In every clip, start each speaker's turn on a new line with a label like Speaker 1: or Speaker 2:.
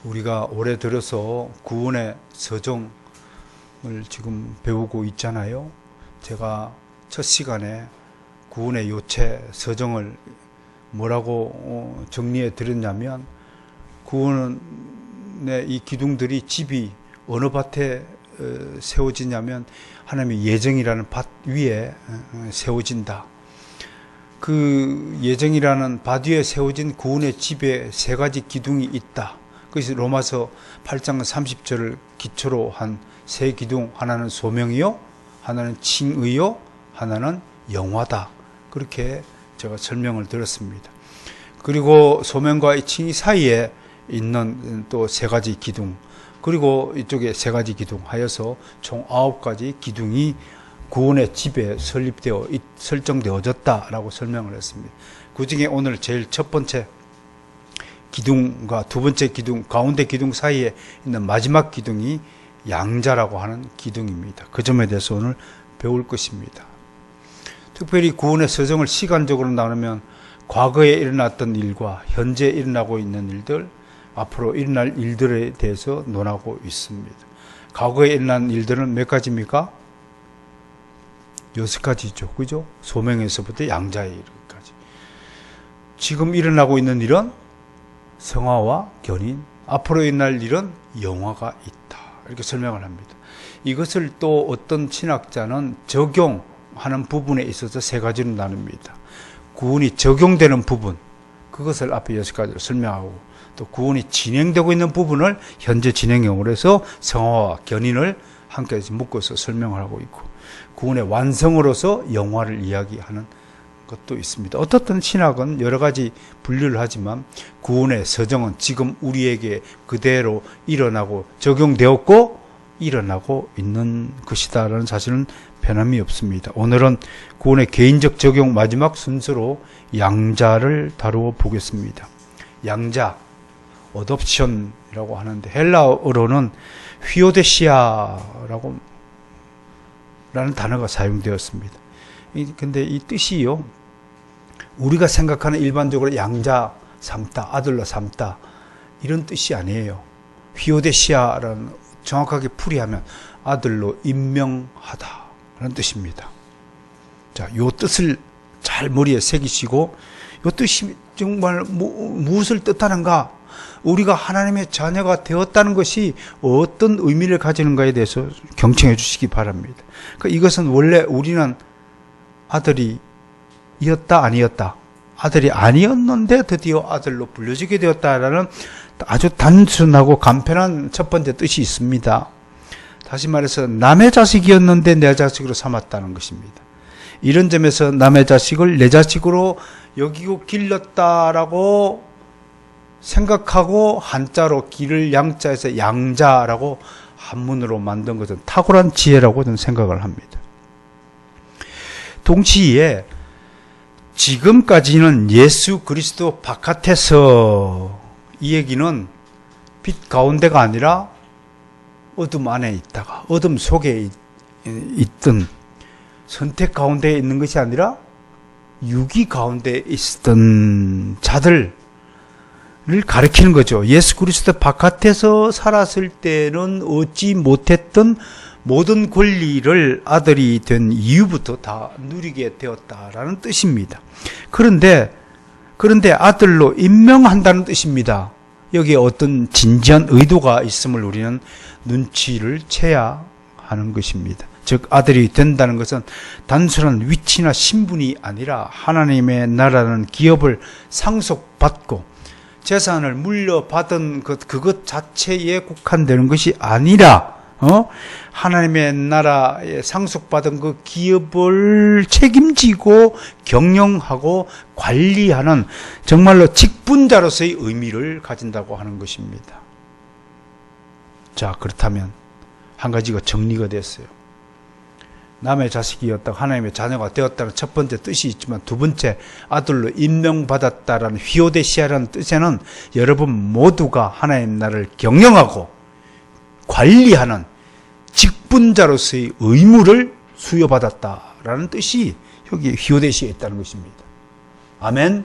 Speaker 1: 우리가 올해 들어서 구원의 서정을 지금 배우고 있잖아요. 제가 첫 시간에 구원의 요체 서정을 뭐라고 정리해 드렸냐면, 구원의 이 기둥들이 집이 어느 밭에 세워지냐면 하나님의 예정이라는 밭 위에 세워진다. 그 예정이라는 밭 위에 세워진 구원의 집에 세 가지 기둥이 있다. 그래서 로마서 8장 30절을 기초로 한 세 기둥, 하나는 소명이요, 하나는 칭의요, 하나는 영화다. 그렇게 제가 설명을 드렸습니다. 그리고 소명과 이 칭의 사이에 있는 또 세 가지 기둥, 그리고 이쪽에 세 가지 기둥 하여서 총 9가지 기둥이 구원의 집에 설정되어졌다라고 설명을 했습니다. 그 중에 오늘 제일 첫 번째 기둥과 두 번째 기둥, 가운데 기둥 사이에 있는 마지막 기둥이 양자라고 하는 기둥입니다. 그 점에 대해서 오늘 배울 것입니다. 특별히 구원의 서정을 시간적으로 나누면 과거에 일어났던 일과 현재 일어나고 있는 일들, 앞으로 일어날 일들에 대해서 논하고 있습니다. 과거에 일어난 일들은 몇 가지입니까? 6가지죠. 그죠? 소명에서부터 양자에 이르기까지. 지금 일어나고 있는 일은 성화와 견인, 앞으로 일어날 일은 영화가 있다. 이렇게 설명을 합니다. 이것을 또 어떤 신학자는 적용하는 부분에 있어서 세 가지로 나눕니다. 구원이 적용되는 부분, 그것을 앞에 6가지로 설명하고, 또 구원이 진행되고 있는 부분을 현재 진행형으로 해서 성화와 견인을 함께 묶어서 설명을 하고 있고, 구원의 완성으로서 영화를 이야기하는 것도 있습니다. 어떻든 신학은 여러 가지 분류를 하지만 구원의 서정은 지금 우리에게 그대로 일어나고 적용되었고 일어나고 있는 것이다라는 사실은 변함이 없습니다. 오늘은 구원의 개인적 적용 마지막 순서로 양자를 다루어 보겠습니다. 양자, 어덥션이라고 하는데 헬라어로는 휘오데시아라고 라는 단어가 사용되었습니다. 근데 이 뜻이요, 우리가 생각하는 일반적으로 양자 삼다, 아들로 삼다, 이런 뜻이 아니에요. 휘오데시아라는, 정확하게 풀이하면 아들로 임명하다 라는 뜻입니다. 자, 요 뜻을 잘 머리에 새기시고, 요 뜻이 정말 무엇을 뜻하는가, 우리가 하나님의 자녀가 되었다는 것이 어떤 의미를 가지는가에 대해서 경청해 주시기 바랍니다. 그러니까 이것은 원래 우리는 아들이었다 아니었다, 아들이 아니었는데 드디어 아들로 불려지게 되었다라는 아주 단순하고 간편한 첫 번째 뜻이 있습니다. 다시 말해서 남의 자식이었는데 내 자식으로 삼았다는 것입니다. 이런 점에서 남의 자식을 내 자식으로 여기고 길렀다라고 생각하고, 한자로 길을 양자에서 양자라고 한문으로 만든 것은 탁월한 지혜라고 저는 생각을 합니다. 동시에 지금까지는 예수 그리스도 바깥에서, 이 얘기는 빛 가운데가 아니라 어둠 안에 있다가 어둠 속에 있던, 선택 가운데 있는 것이 아니라 유기 가운데 있었던 자들을 가리키는 거죠. 예수 그리스도 바깥에서 살았을 때는 얻지 못했던 모든 권리를 아들이 된 이후부터 다 누리게 되었다라는 뜻입니다. 그런데 아들로 임명한다는 뜻입니다. 여기에 어떤 진지한 의도가 있음을 우리는 눈치를 채야 하는 것입니다. 즉, 아들이 된다는 것은 단순한 위치나 신분이 아니라 하나님의 나라라는 기업을 상속받고 재산을 물려받은 그것 자체에 국한되는 것이 아니라, 하나님의 나라에 상속받은 그 기업을 책임지고 경영하고 관리하는 정말로 직분자로서의 의미를 가진다고 하는 것입니다. 자, 그렇다면 한 가지가 정리가 됐어요. 남의 자식이었다가 하나님의 자녀가 되었다는 첫 번째 뜻이 있지만, 두 번째 아들로 임명받았다라는 휘오데시아라는 뜻에는 여러분 모두가 하나님 나라를 경영하고 관리하는 직분자로서의 의무를 수여받았다라는 뜻이 여기 휘오데시아에 있다는 것입니다. 아멘.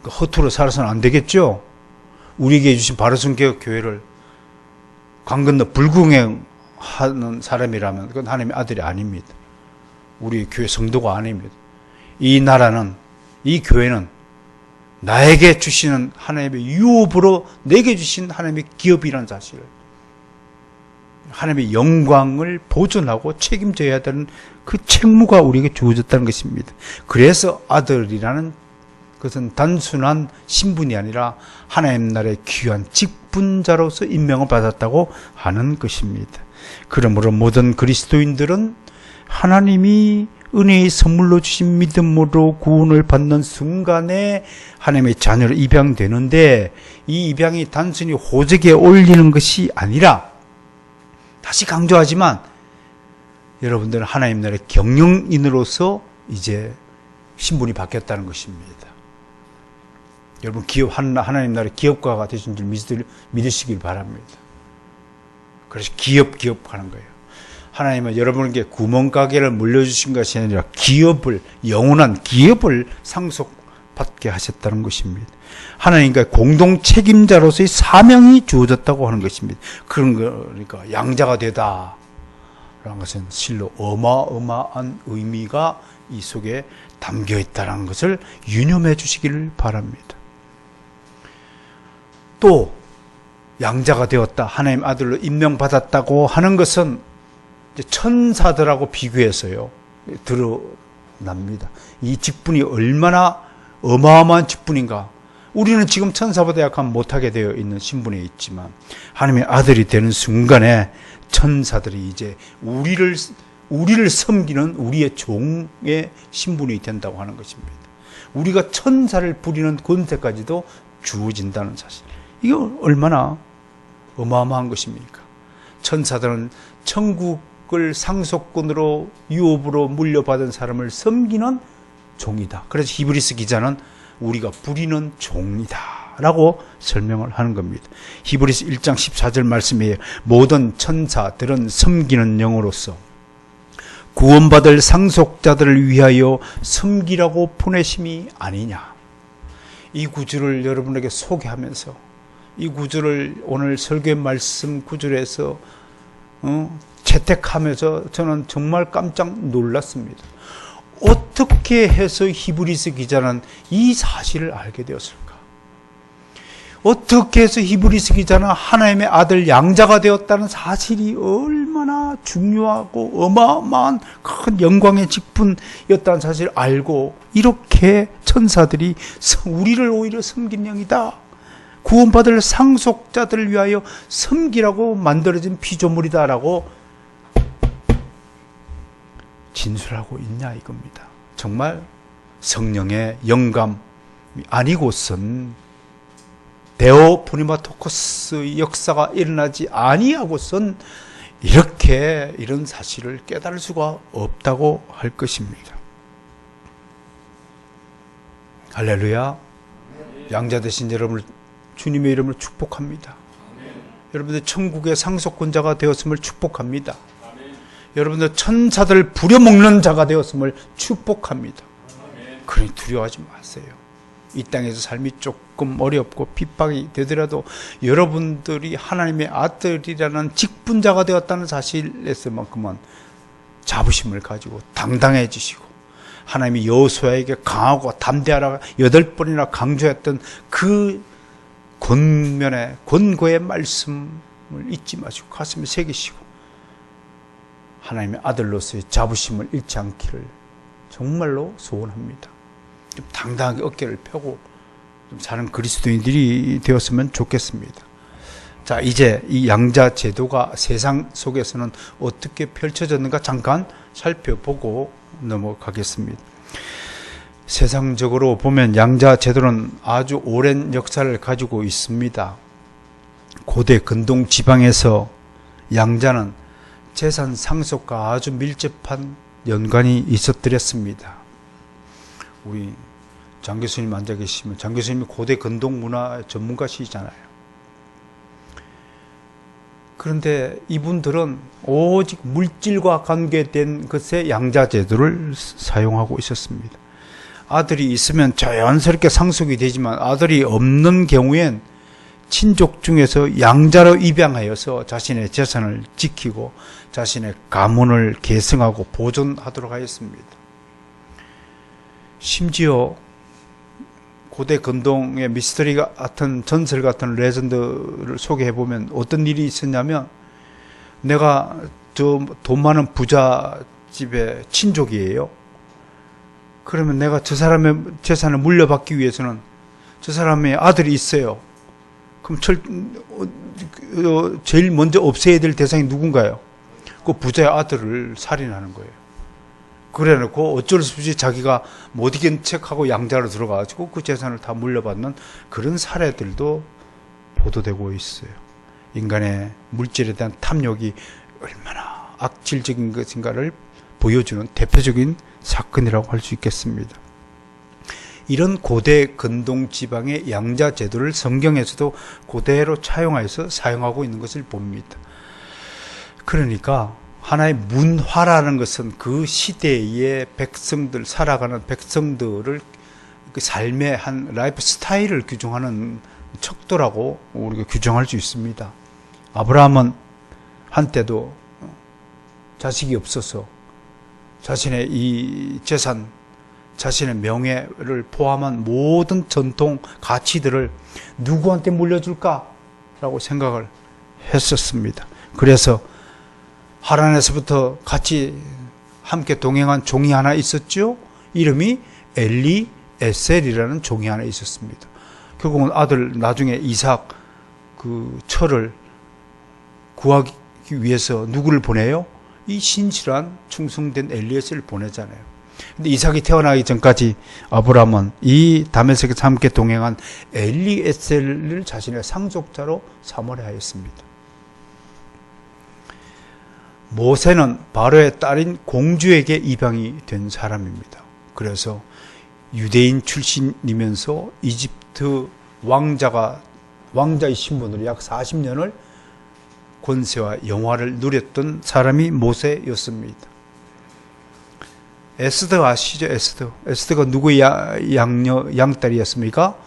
Speaker 1: 허투루 살아서는 안 되겠죠. 우리에게 주신 바로선교회를 강 건너 불구경하는 사람이라면 그건 하나님의 아들이 아닙니다. 우리 교회 성도가 아닙니다. 이 나라는, 이 교회는 나에게 주시는 하나님의 유업으로 내게 주신 하나님의 기업이라는 사실을, 하나님의 영광을 보존하고 책임져야 되는 그 책무가 우리에게 주어졌다는 것입니다. 그래서 아들이라는 것은 단순한 신분이 아니라 하나님 나라의 귀한 직분자로서 임명을 받았다고 하는 것입니다. 그러므로 모든 그리스도인들은 하나님이 은혜의 선물로 주신 믿음으로 구원을 받는 순간에 하나님의 자녀로 입양되는데, 이 입양이 단순히 호적에 올리는 것이 아니라, 다시 강조하지만 여러분들은 하나님 나라의 경영인으로서 이제 신분이 바뀌었다는 것입니다. 여러분 하나님 나라의 기업가가 되신 줄 믿으시길 바랍니다. 그래서 기업하는 거예요. 하나님은 여러분에게 구멍가게를 물려주신 것이 아니라 영원한 기업을 상속받게 하셨다는 것입니다. 하나님과 공동 책임자로서의 사명이 주어졌다고 하는 것입니다. 그러니까 양자가 되다 라는 것은 실로 어마어마한 의미가 이 속에 담겨 있다는 것을 유념해 주시기를 바랍니다. 또 양자가 되었다, 하나님 아들로 임명받았다고 하는 것은 천사들하고 비교해서요 드러납니다. 이 직분이 얼마나 어마어마한 직분인가. 우리는 지금 천사보다 약간 못하게 되어 있는 신분에 있지만, 하나님의 아들이 되는 순간에 천사들이 이제 우리를 섬기는 우리의 종의 신분이 된다고 하는 것입니다. 우리가 천사를 부리는 권세까지도 주어진다는 사실, 이거 얼마나 어마어마한 것입니까? 천사들은 천국을 상속권으로 유업으로 물려받은 사람을 섬기는 종이다. 그래서 히브리서 기자는 우리가 부리는 종이다 라고 설명을 하는 겁니다. 히브리서 1장 14절 말씀에 모든 천사들은 섬기는 영으로서 구원받을 상속자들을 위하여 섬기라고 보내심이 아니냐. 이 구절을 여러분에게 소개하면서, 이 구절을 오늘 설교의 말씀 구절에서 채택하면서 저는 정말 깜짝 놀랐습니다. 어떻게 해서 히브리서 기자는 이 사실을 알게 되었을까? 어떻게 해서 히브리서 기자는 하나님의 아들 양자가 되었다는 사실이 얼마나 중요하고 어마어마한 큰 영광의 직분이었다는 사실을 알고, 이렇게 천사들이 우리를 오히려 섬긴 영이다, 구원받을 상속자들을 위하여 섬기라고 만들어진 피조물이다라고 진술하고 있냐 이겁니다. 정말 성령의 영감이 아니고선, 데오 푸니마토코스의 역사가 일어나지 아니하고선 이런 사실을 깨달을 수가 없다고 할 것입니다. 할렐루야. 양자 되신 여러분을 주님의 이름으로 축복합니다. 여러분들 천국의 상속권자가 되었음을 축복합니다. 여러분들 천사들 부려먹는 자가 되었음을 축복합니다. 그러니 두려워하지 마세요. 이 땅에서 삶이 조금 어렵고 핍박이 되더라도 여러분들이 하나님의 아들이라는 직분자가 되었다는 사실에서만큼은 자부심을 가지고 당당해지시고, 하나님이 여호수아에게 강하고 담대하라 8번이나 강조했던 그 권고의 말씀을 잊지 마시고 가슴에 새기시고, 하나님의 아들로서의 자부심을 잃지 않기를 정말로 소원합니다. 좀 당당하게 어깨를 펴고 좀 사는 그리스도인들이 되었으면 좋겠습니다. 자, 이제 이 양자 제도가 세상 속에서는 어떻게 펼쳐졌는가 잠깐 살펴보고 넘어가겠습니다. 세상적으로 보면 양자 제도는 아주 오랜 역사를 가지고 있습니다. 고대 근동 지방에서 양자는 재산 상속과 아주 밀접한 연관이 있었더랬습니다. 우리 장 교수님 앉아 계시면, 장 교수님이 고대 근동 문화 전문가시잖아요. 그런데 이분들은 오직 물질과 관계된 것에 양자 제도를 사용하고 있었습니다. 아들이 있으면 자연스럽게 상속이 되지만, 아들이 없는 경우엔 친족 중에서 양자로 입양하여서 자신의 재산을 지키고 자신의 가문을 계승하고 보존하도록 하였습니다. 심지어 고대 근동의 미스터리 같은 전설 같은 레전드를 소개해보면 어떤 일이 있었냐면, 내가 저 돈 많은 부자 집의 친족이에요. 그러면 내가 저 사람의 재산을 물려받기 위해서는 저 사람의 아들이 있어요. 그럼 제일 먼저 없애야 될 대상이 누군가요? 그 부자의 아들을 살인하는 거예요. 그래 놓고 어쩔 수 없이 자기가 못 이긴 척하고 양자로 들어가가지고 그 재산을 다 물려받는 그런 사례들도 보도되고 있어요. 인간의 물질에 대한 탐욕이 얼마나 악질적인 것인가를 보여주는 대표적인 사건이라고 할 수 있겠습니다. 이런 고대 근동 지방의 양자 제도를 성경에서도 그대로 차용해서 사용하고 있는 것을 봅니다. 그러니까 하나의 문화라는 것은 그 시대의 백성들, 살아가는 백성들을 그 삶의 한 라이프 스타일을 규정하는 척도라고 우리가 규정할 수 있습니다. 아브라함은 한때도 자식이 없어서 자신의 이 재산, 자신의 명예를 포함한 모든 전통 가치들을 누구한테 물려줄까라고 생각을 했었습니다. 그래서 하란에서부터 같이 함께 동행한 종이 하나 있었죠. 이름이 엘리에셀이라는 종이 하나 있었습니다. 결국은 아들 나중에 이삭 그 철을 구하기 위해서 누구를 보내요? 이 신실한 충성된 엘리에셀을 보내잖아요. 근데 이삭이 태어나기 전까지 아브라함은 이 다메섹에서 함께 동행한 엘리에셀을 자신의 상속자로 삼으려 하였습니다. 모세는 바로의 딸인 공주에게 입양이 된 사람입니다. 그래서 유대인 출신이면서 이집트 왕자의 신분으로 약 40년을 권세와 영화를 누렸던 사람이 모세였습니다. 에스더 아시죠? 에스더가 누구의 양딸이었습니까?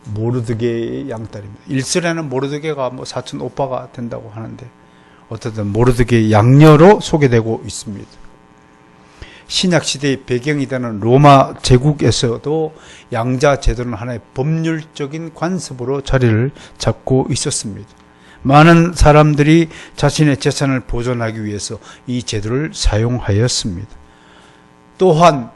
Speaker 1: 모르드게의 양딸입니다. 일설에는 모르드게가 사촌 오빠가 된다고 하는데 어쨌든 모르드게의 양녀로 소개되고 있습니다. 신약시대의 배경이 되는 로마 제국에서도 양자 제도는 하나의 법률적인 관습으로 자리를 잡고 있었습니다. 많은 사람들이 자신의 재산을 보존하기 위해서 이 제도를 사용하였습니다. 또한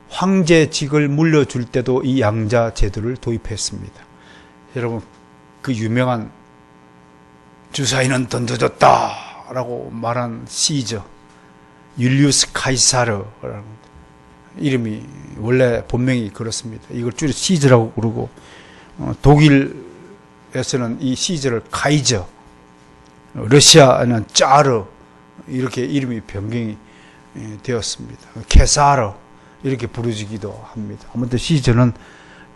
Speaker 1: 황제직을 물려줄 때도 이 양자 제도를 도입했습니다. 여러분, 그 유명한 주사위는 던져졌다 라고 말한 시저 율리우스 카이사르라는 이름이 원래 본명이 그렇습니다. 이걸 줄여 시저라고 부르고 독일에서는 이 시저를 카이저, 러시아는 짜르 이렇게 이름이 변경이 되었습니다. 케사르 이렇게 부르지기도 합니다. 아무튼 시저는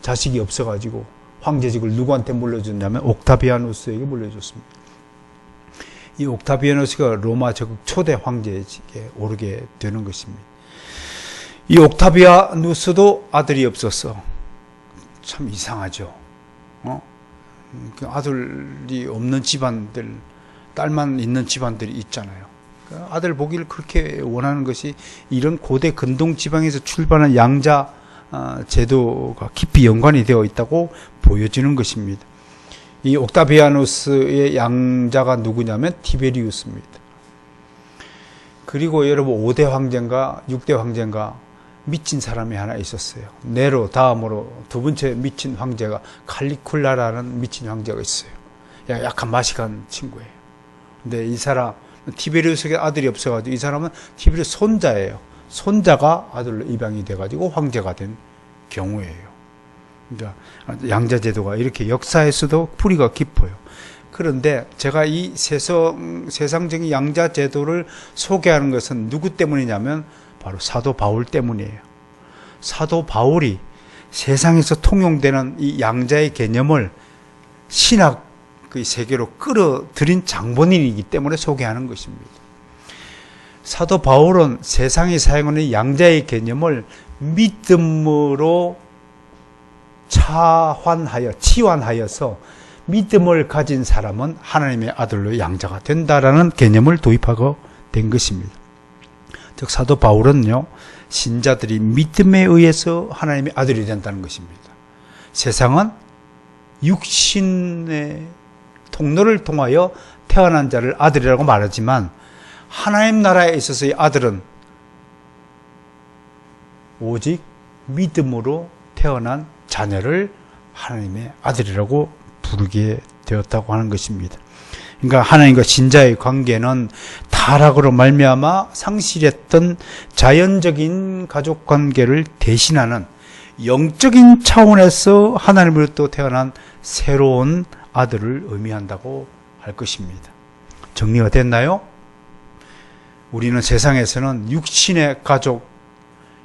Speaker 1: 자식이 없어가지고 황제직을 누구한테 물려줬냐면 옥타비아누스에게 물려줬습니다. 이 옥타비아누스가 로마 제국 초대 황제직에 오르게 되는 것입니다. 이 옥타비아누스도 아들이 없어서 참 이상하죠. 아들이 없는 집안들, 딸만 있는 집안들이 있잖아요. 아들 보기를 그렇게 원하는 것이 이런 고대 근동 지방에서 출발한 양자 제도가 깊이 연관이 되어 있다고 보여지는 것입니다. 이 옥타비아누스의 양자가 누구냐면 티베리우스입니다. 그리고 여러분 5대 황제인가 6대 황제인가 미친 사람이 하나 있었어요. 네로 다음으로 두 번째 미친 황제가 칼리쿨라라는 미친 황제가 있어요. 약간 마식한 친구예요. 근데 이 사람 티베리우스에게 아들이 없어가지고 이 사람은 티베리우스 손자예요. 손자가 아들로 입양이 돼가지고 황제가 된 경우예요. 그러니까 양자 제도가 이렇게 역사에서도 뿌리가 깊어요. 그런데 제가 이 세상적인 양자 제도를 소개하는 것은 누구 때문이냐면 바로 사도 바울 때문이에요. 사도 바울이 세상에서 통용되는 이 양자의 개념을 신학의 세계로 끌어들인 장본인이기 때문에 소개하는 것입니다. 사도 바울은 세상이 사용하는 양자의 개념을 믿음으로 치환하여서 믿음을 가진 사람은 하나님의 아들로 양자가 된다라는 개념을 도입하고 된 것입니다. 즉 사도 바울은요, 신자들이 믿음에 의해서 하나님의 아들이 된다는 것입니다. 세상은 육신의 통로를 통하여 태어난 자를 아들이라고 말하지만 하나님 나라에 있어서의 아들은 오직 믿음으로 태어난 자녀를 하나님의 아들이라고 부르게 되었다고 하는 것입니다. 그러니까 하나님과 신자의 관계는 타락으로 말미암아 상실했던 자연적인 가족 관계를 대신하는 영적인 차원에서 하나님으로부터 태어난 새로운 아들을 의미한다고 할 것입니다. 정리가 됐나요? 우리는 세상에서는 육신의 가족,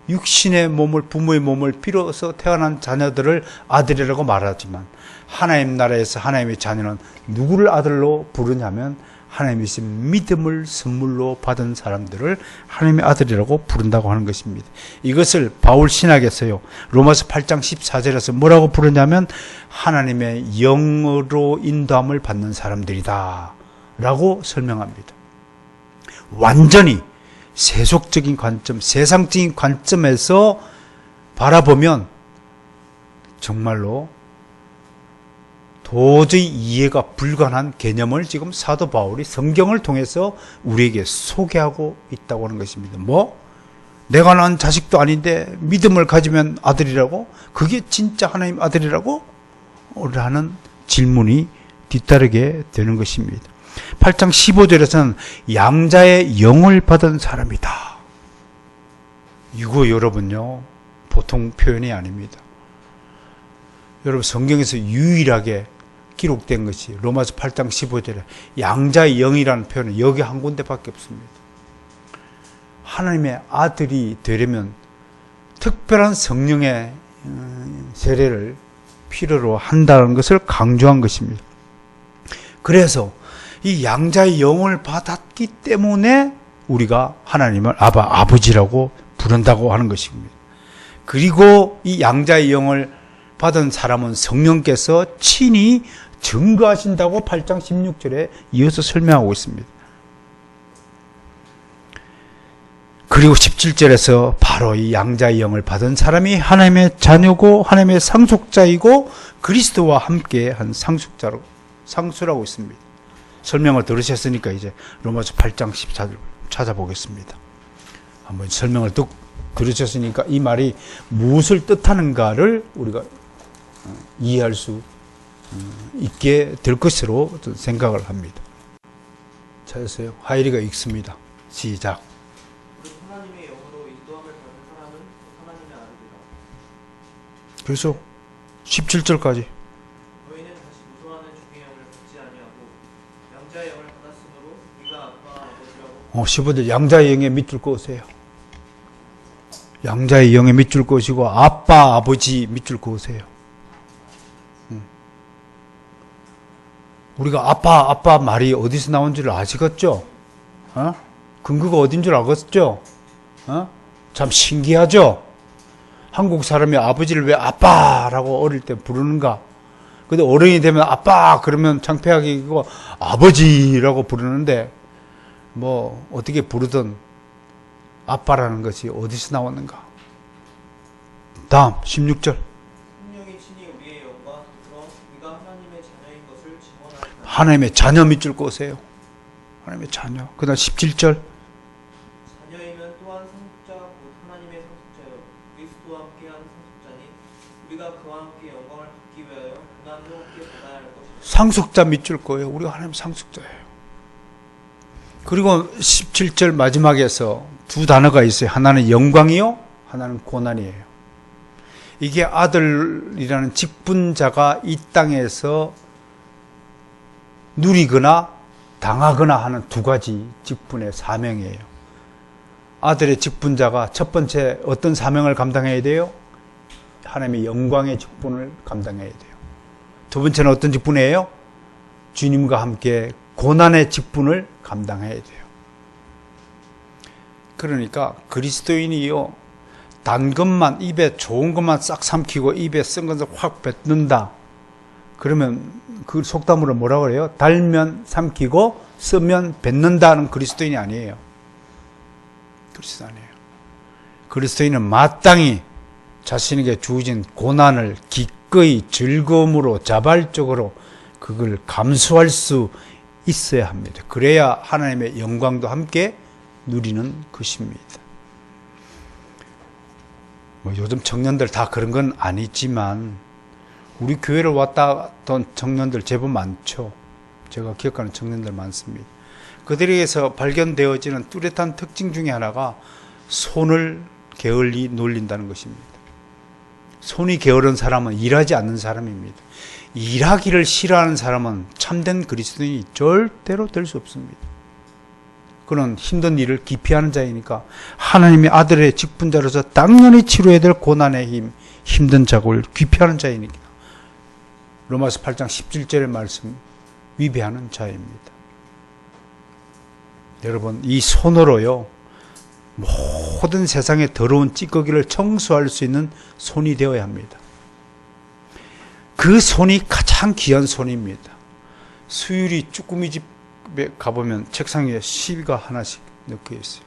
Speaker 1: 육신의 몸을, 부모의 몸을 빌어서 태어난 자녀들을 아들이라고 말하지만 하나님 나라에서 하나님의 자녀는 누구를 아들로 부르냐면 하나님이 믿음을 선물로 받은 사람들을 하나님의 아들이라고 부른다고 하는 것입니다. 이것을 바울 신학에서요, 로마서 8장 14절에서 뭐라고 부르냐면 하나님의 영으로 인도함을 받는 사람들이다 라고 설명합니다. 완전히 세속적인 관점, 세상적인 관점에서 바라보면 정말로 도저히 이해가 불가능한 개념을 지금 사도 바울이 성경을 통해서 우리에게 소개하고 있다고 하는 것입니다. 내가 낳은 자식도 아닌데 믿음을 가지면 아들이라고? 그게 진짜 하나님 아들이라고? 라는 질문이 뒤따르게 되는 것입니다. 8장 15절에서는 양자의 영을 받은 사람이다. 이거 여러분요, 보통 표현이 아닙니다. 여러분 성경에서 유일하게 기록된 것이 로마서 8장 15절에 양자의 영이라는 표현은 여기 한 군데밖에 없습니다. 하나님의 아들이 되려면 특별한 성령의 세례를 필요로 한다는 것을 강조한 것입니다. 그래서 이 양자의 영을 받았기 때문에 우리가 하나님을 아버지라고 부른다고 하는 것입니다. 그리고 이 양자의 영을 받은 사람은 성령께서 친히 증거하신다고 8장 16절에 이어서 설명하고 있습니다. 그리고 17절에서 바로 이 양자의 영을 받은 사람이 하나님의 자녀고 하나님의 상속자이고 그리스도와 함께 한 상수라고 있습니다. 설명을 들으셨으니까 이제 로마서 8장 14절 찾아보겠습니다. 한번 설명을 들으셨으니까 이 말이 무엇을 뜻하는가를 우리가 이해할 수 있게 될 것으로 생각을 합니다. 찾았어요? 하이리가 읽습니다. 시작.
Speaker 2: 하나님의 영으로 인도함을 받은 사람은 하나님의 아들이라.
Speaker 1: 그래서 17절까지
Speaker 2: 너희는 다시 무소하는 종의 영을 받지 아니하고 양자의 영을 받았으므로 네가 아빠 아버지라고.
Speaker 1: 15절 양자의 영에 밑줄 그으세요. 양자의 영에 밑줄 그으시고 아빠 아버지 밑줄 그으세요. 우리가 아빠 말이 어디서 나온 줄 아시겠죠? 근거가 어딘 줄 알겠죠? 참 신기하죠? 한국 사람이 아버지를 왜 아빠라고 어릴 때 부르는가? 근데 어른이 되면 아빠 그러면 창피하게 이거 아버지라고 부르는데 어떻게 부르든 아빠라는 것이 어디서 나왔는가? 다음 16절.
Speaker 2: 성령이 친히 우리의 영과 그럼 네가 하나님의 자녀인 것을 증언하리라.
Speaker 1: 하나님의 자녀 밑줄 그으세요. 하나님의 자녀. 그 다음 17절.
Speaker 2: 자녀이면 또한 상속자 곧 하나님의 상속자요 그리스도와 함께한 상속자니 우리가 그와 함께 영광을 받기 위하여 고난도 함께 받아야 할 것이다.
Speaker 1: 상속자 밑줄 그어요. 우리가 하나님 상속자예요. 그리고 17절 마지막에서 두 단어가 있어요. 하나는 영광이요, 하나는 고난이에요. 이게 아들이라는 직분자가 이 땅에서 누리거나 당하거나 하는 두 가지 직분의 사명이에요. 아들의 직분자가 첫 번째 어떤 사명을 감당해야 돼요? 하나님의 영광의 직분을 감당해야 돼요. 두 번째는 어떤 직분이에요? 주님과 함께 고난의 직분을 감당해야 돼요. 그러니까 그리스도인이요, 단 것만 입에 좋은 것만 싹 삼키고 입에 쓴 것을 확 뱉는다, 그러면 그 속담으로 뭐라고 그래요? 달면 삼키고 쓰면 뱉는다는 그리스도인이 아니에요. 그리스도 아니에요. 그리스도인은 마땅히 자신에게 주어진 고난을 기꺼이 즐거움으로 자발적으로 그걸 감수할 수 있어야 합니다. 그래야 하나님의 영광도 함께 누리는 것입니다. 뭐 요즘 청년들 다 그런 건 아니지만 우리 교회를 왔다 갔던 청년들 제법 많죠. 제가 기억하는 청년들 많습니다. 그들에게서 발견되어지는 뚜렷한 특징 중에 하나가 손을 게을리 놀린다는 것입니다. 손이 게으른 사람은 일하지 않는 사람입니다. 일하기를 싫어하는 사람은 참된 그리스도인이 절대로 될 수 없습니다. 그는 힘든 일을 기피하는 자이니까 하나님의 아들의 직분자로서 당연히 치료해야 될 고난의 힘든 작업을 기피하는 자이니까 로마서 8장 17절의 말씀 위배하는 자입니다. 여러분, 이 손으로요 모든 세상의 더러운 찌꺼기를 청소할 수 있는 손이 되어야 합니다. 그 손이 가장 귀한 손입니다. 수율이 쭈꾸미 집에 가보면 책상 위에 시가 하나씩 넣겨 있어요.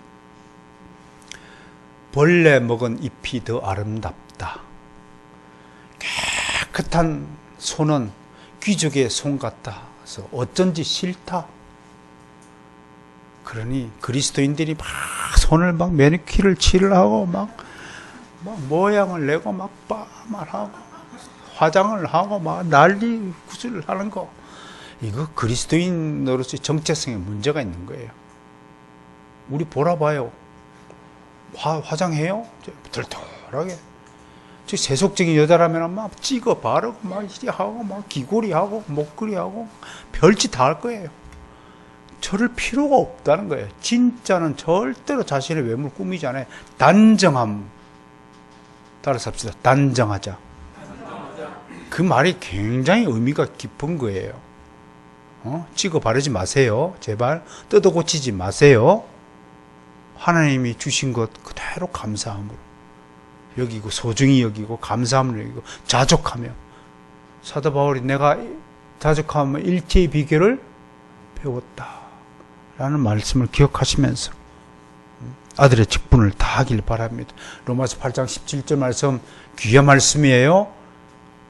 Speaker 1: 벌레 먹은 잎이 더 아름답다. 깨끗한 손은 귀족의 손 같다. 그래서 어쩐지 싫다. 그러니 그리스도인들이 막 손을 막 매니큐어를 칠하고 막 모양을 내고 막 말하고 화장을 하고 막 난리 구슬을 하는 거, 이거 그리스도인으로서의 정체성에 문제가 있는 거예요. 우리 보라 봐요. 화장해요? 털털하게. 저 세속적인 여자라면 막 찍어 바르고 막 하고 막 귀걸이하고 목걸이하고 별짓 다 할 거예요. 저럴 필요가 없다는 거예요. 진짜는 절대로 자신의 외모를 꾸미지 않아요. 단정함. 따라서 합시다. 단정하자. 그 말이 굉장히 의미가 깊은 거예요. 찍어 바르지 마세요. 제발 뜯어 고치지 마세요. 하나님이 주신 것 그대로 감사함으로 여기고 소중히 여기고 감사함으로 여기고 자족하며, 사도 바울이 내가 자족하며 일체의 비결을 배웠다 라는 말씀을 기억하시면서 아들의 직분을 다하길 바랍니다. 로마서 8장 17절 말씀 귀한 말씀이에요.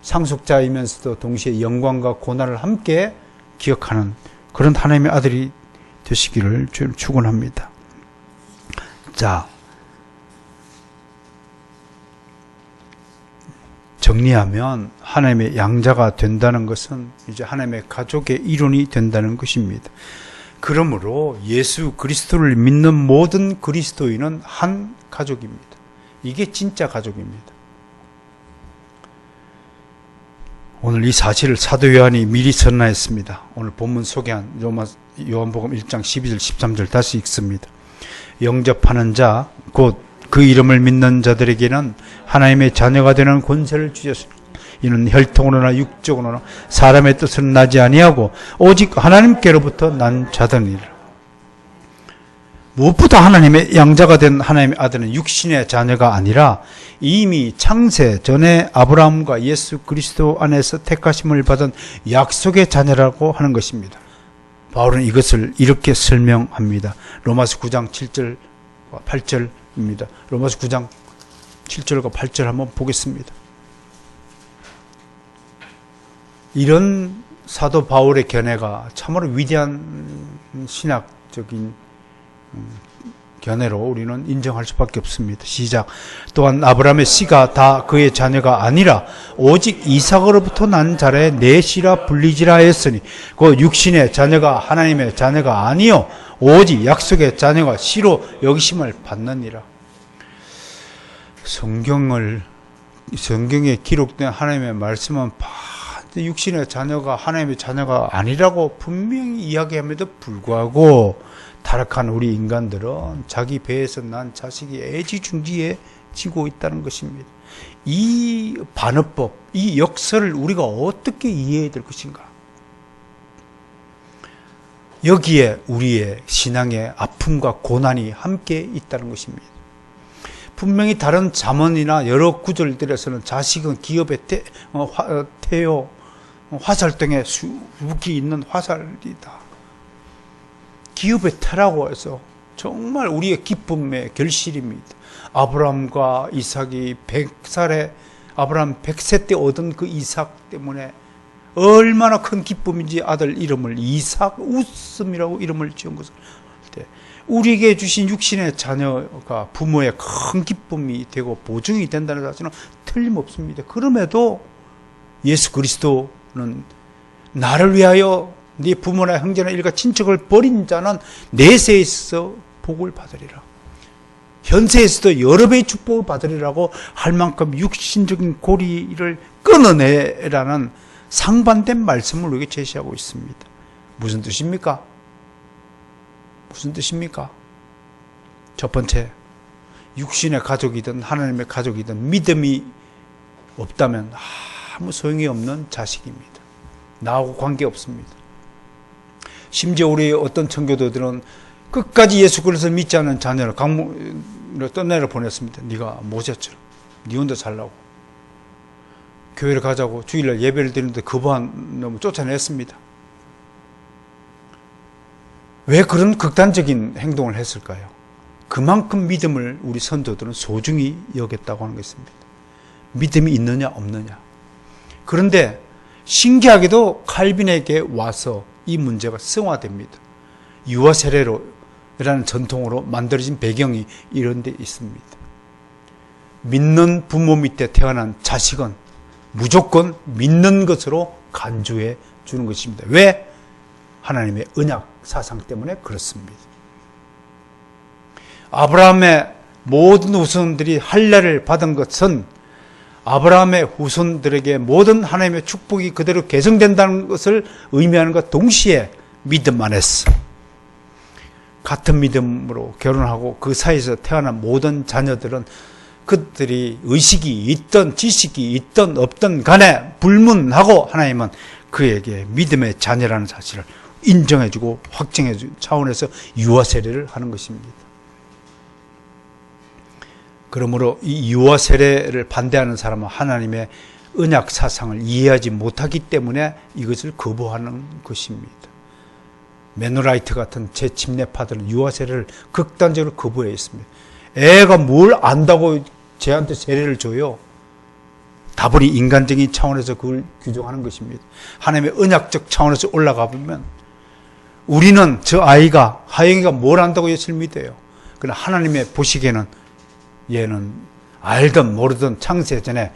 Speaker 1: 상속자이면서도 동시에 영광과 고난을 함께 기억하는 그런 하나님의 아들이 되시기를 축원합니다. 자, 정리하면 하나님의 양자가 된다는 것은 이제 하나님의 가족의 일원이 된다는 것입니다. 그러므로 예수 그리스도를 믿는 모든 그리스도인은 한 가족입니다. 이게 진짜 가족입니다. 오늘 이 사실을 사도 요한이 미리 선언했습니다. 오늘 본문 소개한 요한복음 1장 12절 13절 다시 읽습니다. 영접하는 자 곧 그 이름을 믿는 자들에게는 하나님의 자녀가 되는 권세를 주셨습니다. 이는 혈통으로나 육적으로나 사람의 뜻은 나지 아니하고 오직 하나님께로부터 난 자들이라. 무엇보다 하나님의 양자가 된 하나님의 아들은 육신의 자녀가 아니라 이미 창세 전에 아브라함과 예수 그리스도 안에서 택하심을 받은 약속의 자녀라고 하는 것입니다. 바울은 이것을 이렇게 설명합니다. 로마서 9장 7절과 8절입니다. 로마서 9장 7절과 8절 한번 보겠습니다. 이런 사도 바울의 견해가 참으로 위대한 신학적인 견해로 우리는 인정할 수밖에 없습니다. 시작. 또한 아브라함의 씨가 다 그의 자녀가 아니라 오직 이삭으로부터 난 자라의 내 씨라 불리지라 했으니 그 육신의 자녀가 하나님의 자녀가 아니요 오직 약속의 자녀가 씨로 여기심을 받느니라. 성경에 기록된 하나님의 말씀은 육신의 자녀가 하나님의 자녀가 아니라고 분명히 이야기함에도 불구하고 타락한 우리 인간들은 자기 배에서 난 자식이 애지중지해지고 있다는 것입니다. 이 반어법, 이 역설을 우리가 어떻게 이해해야 될 것인가? 여기에 우리의 신앙의 아픔과 고난이 함께 있다는 것입니다. 분명히 다른 잠언이나 여러 구절들에서는 자식은 기업의 태요, 화살등에 수북이 있는 화살이다. 기업의 태라고 해서 정말 우리의 기쁨의 결실입니다. 아브라함과 이삭이 100살에 아브라함 100세 때 얻은 그 이삭 때문에 얼마나 큰 기쁨인지 아들 이름을 이삭 웃음이라고 이름을 지은 것을 때 우리에게 주신 육신의 자녀가 부모의 큰 기쁨이 되고 보증이 된다는 사실은 틀림없습니다. 그럼에도 예수 그리스도는 나를 위하여 네 부모나 형제나 일가 친척을 버린 자는 내세에서 복을 받으리라. 현세에서도 여러 배의 축복을 받으리라고 할 만큼 육신적인 고리를 끊어내라는 상반된 말씀을 우리에게 제시하고 있습니다. 무슨 뜻입니까? 무슨 뜻입니까? 첫 번째, 육신의 가족이든 하나님의 가족이든 믿음이 없다면 아무 소용이 없는 자식입니다. 나하고 관계없습니다. 심지어 우리 어떤 청교도들은 끝까지 예수 그리스도를 믿지 않는 자녀를 강물로 떠내려 보냈습니다. 네가 모세처럼 네 혼자 살라고. 교회를 가자고 주일날 예배를 드리는데 거부한 놈을 쫓아냈습니다. 왜 그런 극단적인 행동을 했을까요? 그만큼 믿음을 우리 선조들은 소중히 여겼다고 하는 것입니다. 믿음이 있느냐 없느냐. 그런데 신기하게도 칼빈에게 와서 이 문제가 승화됩니다. 유아 세례로라는 전통으로 만들어진 배경이 이런 데 있습니다. 믿는 부모 밑에 태어난 자식은 무조건 믿는 것으로 간주해 주는 것입니다. 왜? 하나님의 언약 사상 때문에 그렇습니다. 아브라함의 모든 후손들이 할례를 받은 것은 아브라함의 후손들에게 모든 하나님의 축복이 그대로 계승된다는 것을 의미하는 것 동시에 믿음 안에서 같은 믿음으로 결혼하고 그 사이에서 태어난 모든 자녀들은 그들이 의식이 있던 지식이 있던 없던 간에 불문하고 하나님은 그에게 믿음의 자녀라는 사실을 인정해주고 확증해주는 차원에서 유아 세례를 하는 것입니다. 그러므로 이 유아 세례를 반대하는 사람은 하나님의 언약 사상을 이해하지 못하기 때문에 이것을 거부하는 것입니다. 메노라이트 같은 재침례파들은 유아 세례를 극단적으로 거부해 있습니다. 애가 뭘 안다고 쟤한테 세례를 줘요? 다분히 인간적인 차원에서 그걸 규정하는 것입니다. 하나님의 언약적 차원에서 올라가 보면 우리는 저 아이가 하영이가 뭘 안다고 예수를 믿어요. 그러나 하나님의 보시기에는 얘는 알든 모르든 창세전에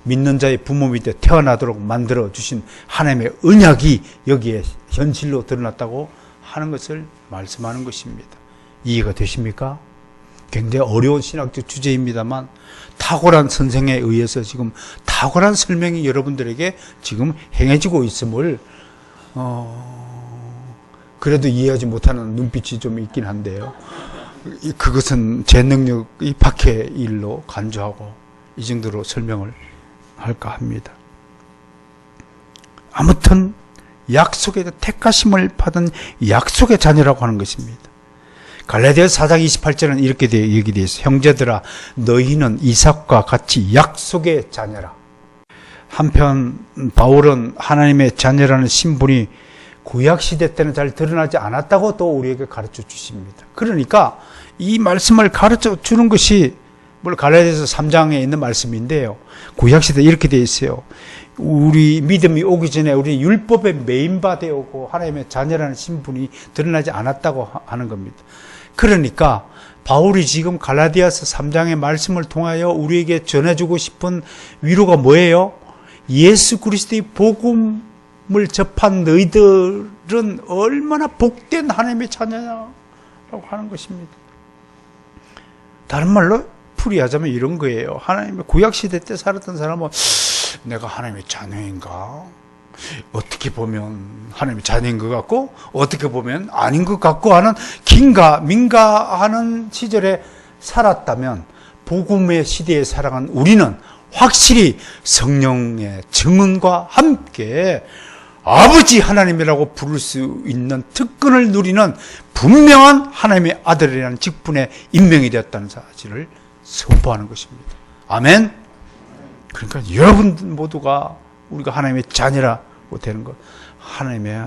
Speaker 1: 믿는 자의 부모 밑에 태어나도록 만들어 주신 하나님의 언약이 여기에 현실로 드러났다고 하는 것을 말씀하는 것입니다. 이해가 되십니까? 굉장히 어려운 신학적 주제입니다만 탁월한 선생에 의해서 지금 탁월한 설명이 여러분들에게 지금 행해지고 있음을 그래도 이해하지 못하는 눈빛이 좀 있긴 한데요. 그것은 제 능력이 밖의 일로 간주하고 이 정도로 설명을 할까 합니다. 아무튼 약속의 택하심을 받은 약속의 자녀라고 하는 것입니다. 갈라디아서 4장 28절은 이렇게 얘기되어 있어요. 형제들아 너희는 이삭과 같이 약속의 자녀라. 한편 바울은 하나님의 자녀라는 신분이 구약시대 때는 잘 드러나지 않았다고 또 우리에게 가르쳐 주십니다. 그러니까 이 말씀을 가르쳐 주는 것이 물론 갈라디아서 3장에 있는 말씀인데요. 구약시대 이렇게 되어 있어요. 우리 믿음이 오기 전에 우리 율법에 매인바 되었고 하나님의 자녀라는 신분이 드러나지 않았다고 하는 겁니다. 그러니까 바울이 지금 갈라디아서 3장의 말씀을 통하여 우리에게 전해주고 싶은 위로가 뭐예요? 예수 그리스도의 복음을 접한 너희들은 얼마나 복된 하나님의 자녀라고 하는 것입니다. 다른 말로 풀이하자면 이런 거예요. 하나님의 구약시대 때 살았던 사람은 내가 하나님의 자녀인가? 어떻게 보면 하나님의 자녀인 것 같고 어떻게 보면 아닌 것 같고 하는 긴가 민가 하는 시절에 살았다면 복음의 시대에 살아간 우리는 확실히 성령의 증언과 함께 아버지 하나님이라고 부를 수 있는 특권을 누리는 분명한 하나님의 아들이라는 직분에 임명이 되었다는 사실을 선포하는 것입니다. 아멘. 그러니까 여러분 모두가 우리가 하나님의 자녀라 되는 것. 하나님의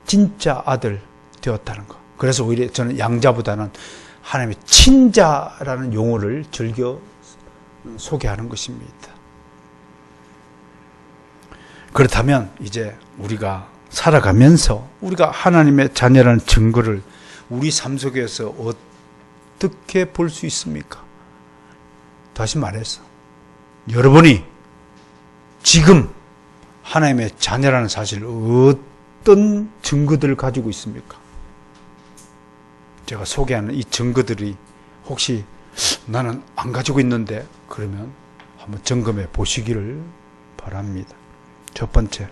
Speaker 1: 진짜 아들 되었다는 것. 그래서 오히려 저는 양자보다는 하나님의 친자라는 용어를 즐겨 소개하는 것입니다. 그렇다면 이제 우리가 살아가면서 우리가 하나님의 자녀라는 증거를 우리 삶 속에서 어떻게 볼 수 있습니까? 다시 말해서 여러분이 지금 하나님의 자녀라는 사실을 어떤 증거들을 가지고 있습니까? 제가 소개하는 이 증거들이 혹시 나는 안 가지고 있는데 그러면 한번 점검해 보시기를 바랍니다. 첫 번째,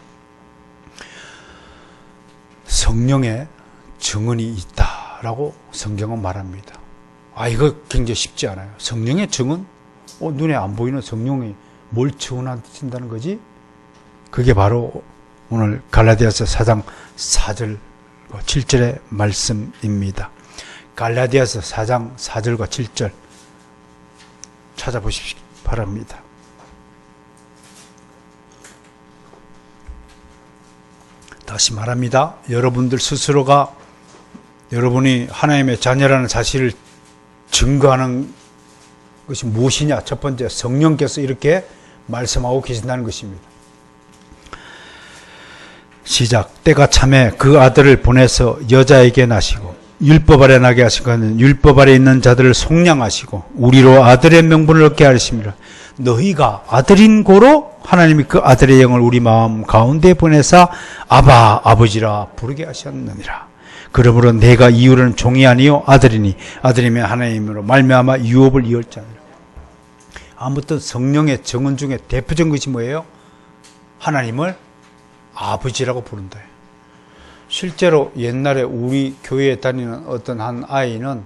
Speaker 1: 성령의 증언이 있다라고 성경은 말합니다. 이거 굉장히 쉽지 않아요. 성령의 증언? 눈에 안 보이는 성령이 뭘 증언하신다는 거지? 그게 바로 오늘 갈라디아서 4장 4절과 7절의 말씀입니다. 갈라디아서 4장 4절과 7절 찾아보시기 바랍니다. 다시 말합니다. 여러분들 스스로가 여러분이 하나님의 자녀라는 사실을 증거하는 것이 무엇이냐? 첫 번째, 성령께서 이렇게 말씀하고 계신다는 것입니다. 시작. 때가 참에 그 아들을 보내서 여자에게 나시고 율법 아래 나게 하신 것은 율법 아래 있는 자들을 속량하시고 우리로 아들의 명분을 얻게 하십니다. 너희가 아들인 고로 하나님이 그 아들의 영을 우리 마음 가운데 보내사 아바 아버지라 부르게 하셨느니라. 그러므로 내가 이유는 종이 아니요 아들이니 아들이면 하나님으로 말미암아 유업을 이을 자니라. 아무튼 성령의 증언 중에 대표적인 것이 뭐예요? 하나님을 아버지라고 부른다. 실제로 옛날에 우리 교회에 다니는 어떤 한 아이는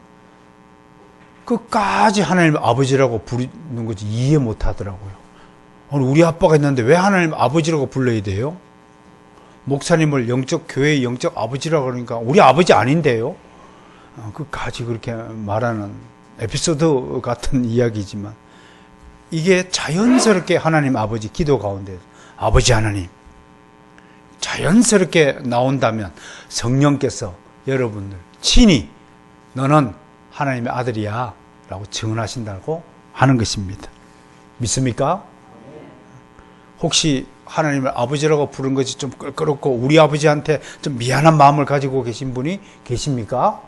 Speaker 1: 끝까지 하나님 아버지라고 부르는 것이 이해 못 하더라고요. 우리 아빠가 있는데 왜 하나님 아버지라고 불러야 돼요? 목사님을 교회의 영적 아버지라고 그러니까 우리 아버지 아닌데요? 끝까지 그렇게 말하는 에피소드 같은 이야기지만 이게 자연스럽게 하나님 아버지 기도 가운데 아버지 하나님 자연스럽게 나온다면 성령께서 여러분들 친히 너는 하나님의 아들이야 라고 증언하신다고 하는 것입니다. 믿습니까? 혹시 하나님을 아버지라고 부른 것이 좀 껄끄럽고 우리 아버지한테 좀 미안한 마음을 가지고 계신 분이 계십니까?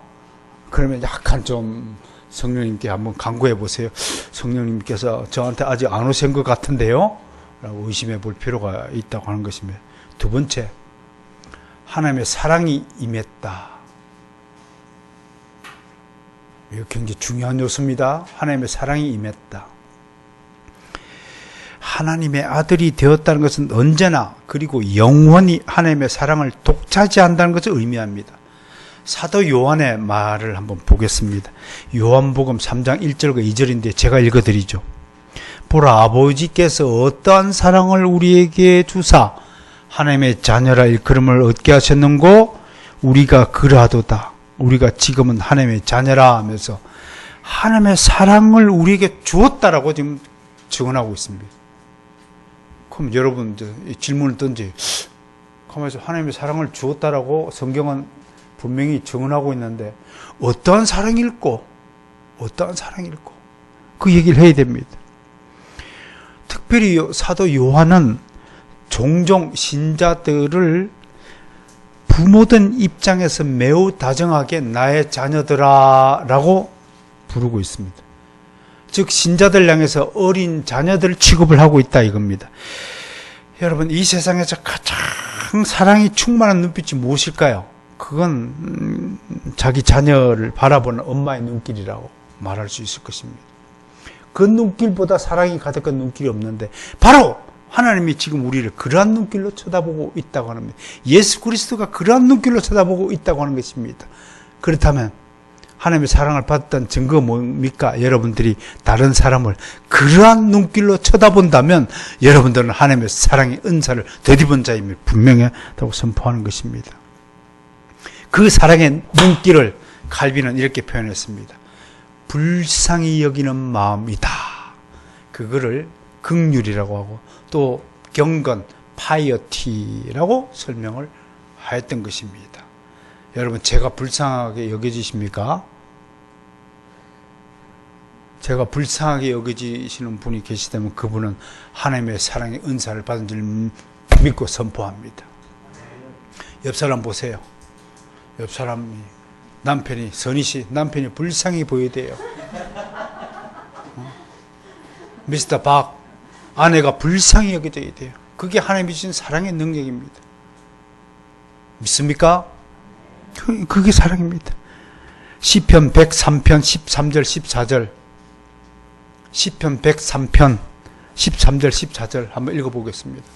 Speaker 1: 그러면 약간 좀 성령님께 한번 간구해 보세요. 성령님께서 저한테 아직 안 오신 것 같은데요? 라고 의심해 볼 필요가 있다고 하는 것입니다. 두 번째, 하나님의 사랑이 임했다. 이거 굉장히 중요한 요소입니다. 하나님의 사랑이 임했다. 하나님의 아들이 되었다는 것은 언제나 그리고 영원히 하나님의 사랑을 독차지한다는 것을 의미합니다. 사도 요한의 말을 한번 보겠습니다. 요한복음 3장 1절과 2절인데 제가 읽어드리죠. 보라, 아버지께서 어떠한 사랑을 우리에게 주사 하나님의 자녀라 일컬음을 얻게 하셨는고 우리가 그라도다. 우리가 지금은 하나님의 자녀라 하면서 하나님의 사랑을 우리에게 주었다라고 지금 증언하고 있습니다. 그럼 여러분 질문을 던져요. 가만히 하나님의 사랑을 주었다라고 성경은 분명히 증언하고 있는데 어떠한 사랑일꼬? 어떠한 사랑일꼬? 그 얘기를 해야 됩니다. 특별히 사도 요한은 종종 신자들을 부모된 입장에서 매우 다정하게 나의 자녀들아 라고 부르고 있습니다. 즉 신자들 향해서 어린 자녀들 취급을 하고 있다 이겁니다. 여러분, 이 세상에서 가장 사랑이 충만한 눈빛이 무엇일까요? 그건 자기 자녀를 바라보는 엄마의 눈길이라고 말할 수 있을 것입니다. 그 눈길보다 사랑이 가득한 눈길이 없는데 바로 하나님이 지금 우리를 그러한 눈길로 쳐다보고 있다고 하는 겁니다. 예수 그리스도가 그러한 눈길로 쳐다보고 있다고 하는 것입니다. 그렇다면 하나님의 사랑을 받았다는 증거가 뭡니까? 여러분들이 다른 사람을 그러한 눈길로 쳐다본다면 여러분들은 하나님의 사랑의 은사를 되짚은 자임을 분명하다고 선포하는 것입니다. 그 사랑의 눈길을 칼빈은 이렇게 표현했습니다. 불쌍히 여기는 마음이다. 그거를 긍휼이라고 하고 또 경건, 파이어티라고 설명을 하였던 것입니다. 여러분, 제가 불쌍하게 여겨지십니까? 제가 불쌍하게 여겨지시는 분이 계시다면 그분은 하나님의 사랑의 은사를 받은 줄 믿고 선포합니다. 옆 사람 보세요. 옆 사람이 남편이 선희 남편이 불쌍히 보여야 미스터 박, 아내가 불쌍히 여겨져야 돼요. 그게 하나님이 주신 사랑의 능력입니다. 믿습니까? 그게 사랑입니다. 시편 103편 13절 14절, 시편 103편 13절 14절 한번 읽어보겠습니다.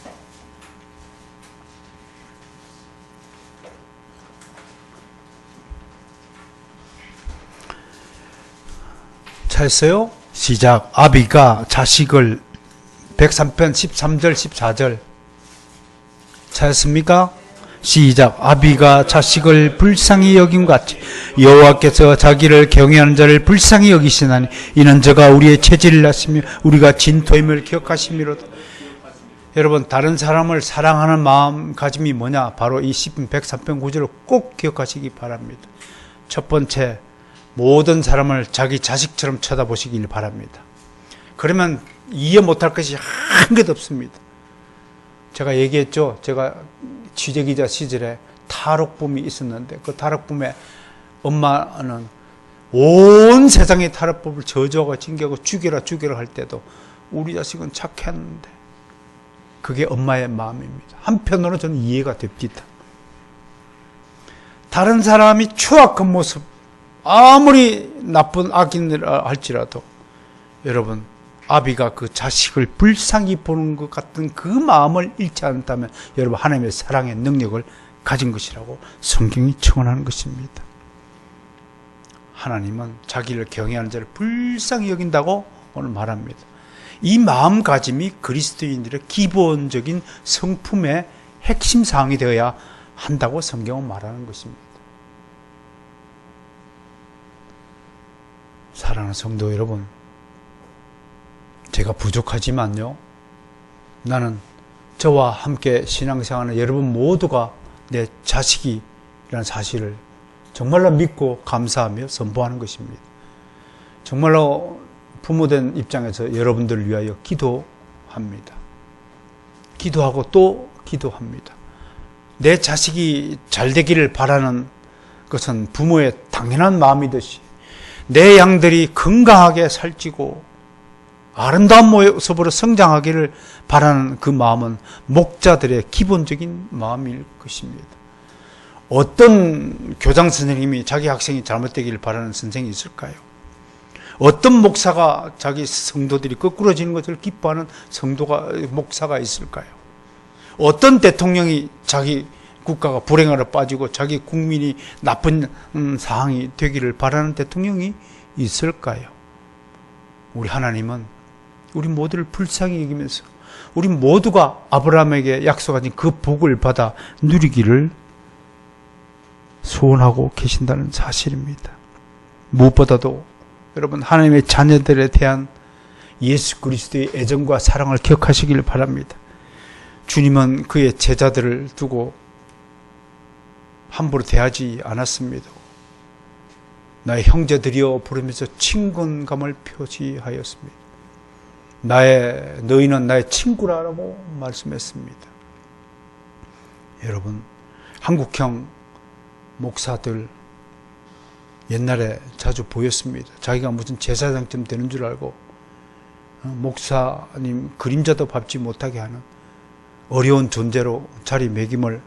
Speaker 1: 찾았어요? 시작. 아비가 자식을 103편 13절 14절 찾았습니까? 시작. 아비가 자식을 불쌍히 여김 같이 여호와께서 자기를 경외하는 자를 불쌍히 여기시나니 이는 저가 우리의 체질을 아시며 우리가 진토임을 기억하심이로다. 여러분, 다른 사람을 사랑하는 마음가짐이 뭐냐? 바로 이 시편 103편 9절을 꼭 기억하시기 바랍니다. 첫 번째, 모든 사람을 자기 자식처럼 쳐다보시길 바랍니다. 그러면 이해 못할 것이 한 개도 없습니다. 제가 얘기했죠. 제가 취재기자 시절에 탈옥범이 있었는데 그 탈옥범의 엄마는 온 세상의 탈옥범을 저주하고 징계하고 죽여라 할 때도 우리 자식은 착했는데, 그게 엄마의 마음입니다. 한편으로는 저는 이해가 됩니다. 다른 사람이 추악한 모습, 아무리 나쁜 악인이라 할지라도 여러분, 아비가 그 자식을 불쌍히 보는 것 같은 그 마음을 잃지 않다면 여러분, 하나님의 사랑의 능력을 가진 것이라고 성경이 청언하는 것입니다. 하나님은 자기를 경외하는 자를 불쌍히 여긴다고 오늘 말합니다. 이 마음가짐이 그리스도인들의 기본적인 성품의 핵심 사항이 되어야 한다고 성경은 말하는 것입니다. 사랑하는 성도 여러분, 제가 부족하지만요, 나는 저와 함께 신앙생활하는 여러분 모두가 내 자식이라는 사실을 정말로 믿고 감사하며 선포하는 것입니다. 정말로 부모된 입장에서 여러분들을 위하여 기도합니다. 기도하고 또 기도합니다. 내 자식이 잘 되기를 바라는 것은 부모의 당연한 마음이듯이 내 양들이 건강하게 살찌고 아름다운 모습으로 성장하기를 바라는 그 마음은 목자들의 기본적인 마음일 것입니다. 어떤 교장 선생님이 자기 학생이 잘못되기를 바라는 선생이 있을까요? 어떤 목사가 자기 성도들이 거꾸러지는 것을 기뻐하는 목사가 있을까요? 어떤 대통령이 자기 국가가 불행하러 빠지고 자기 국민이 나쁜 상황이 되기를 바라는 대통령이 있을까요? 우리 하나님은 우리 모두를 불쌍히 여기면서 우리 모두가 아브라함에게 약속하신 그 복을 받아 누리기를 소원하고 계신다는 사실입니다. 무엇보다도 여러분, 하나님의 자녀들에 대한 예수 그리스도의 애정과 사랑을 기억하시길 바랍니다. 주님은 그의 제자들을 두고 함부로 대하지 않았습니다. 나의 형제들이여 부르면서 친근감을 표시하였습니다. 너희는 나의 친구라고 말씀했습니다. 여러분, 한국형 목사들 옛날에 자주 보였습니다. 자기가 무슨 제사장쯤 되는 줄 알고 목사님 그림자도 밟지 못하게 하는 어려운 존재로 자리매김을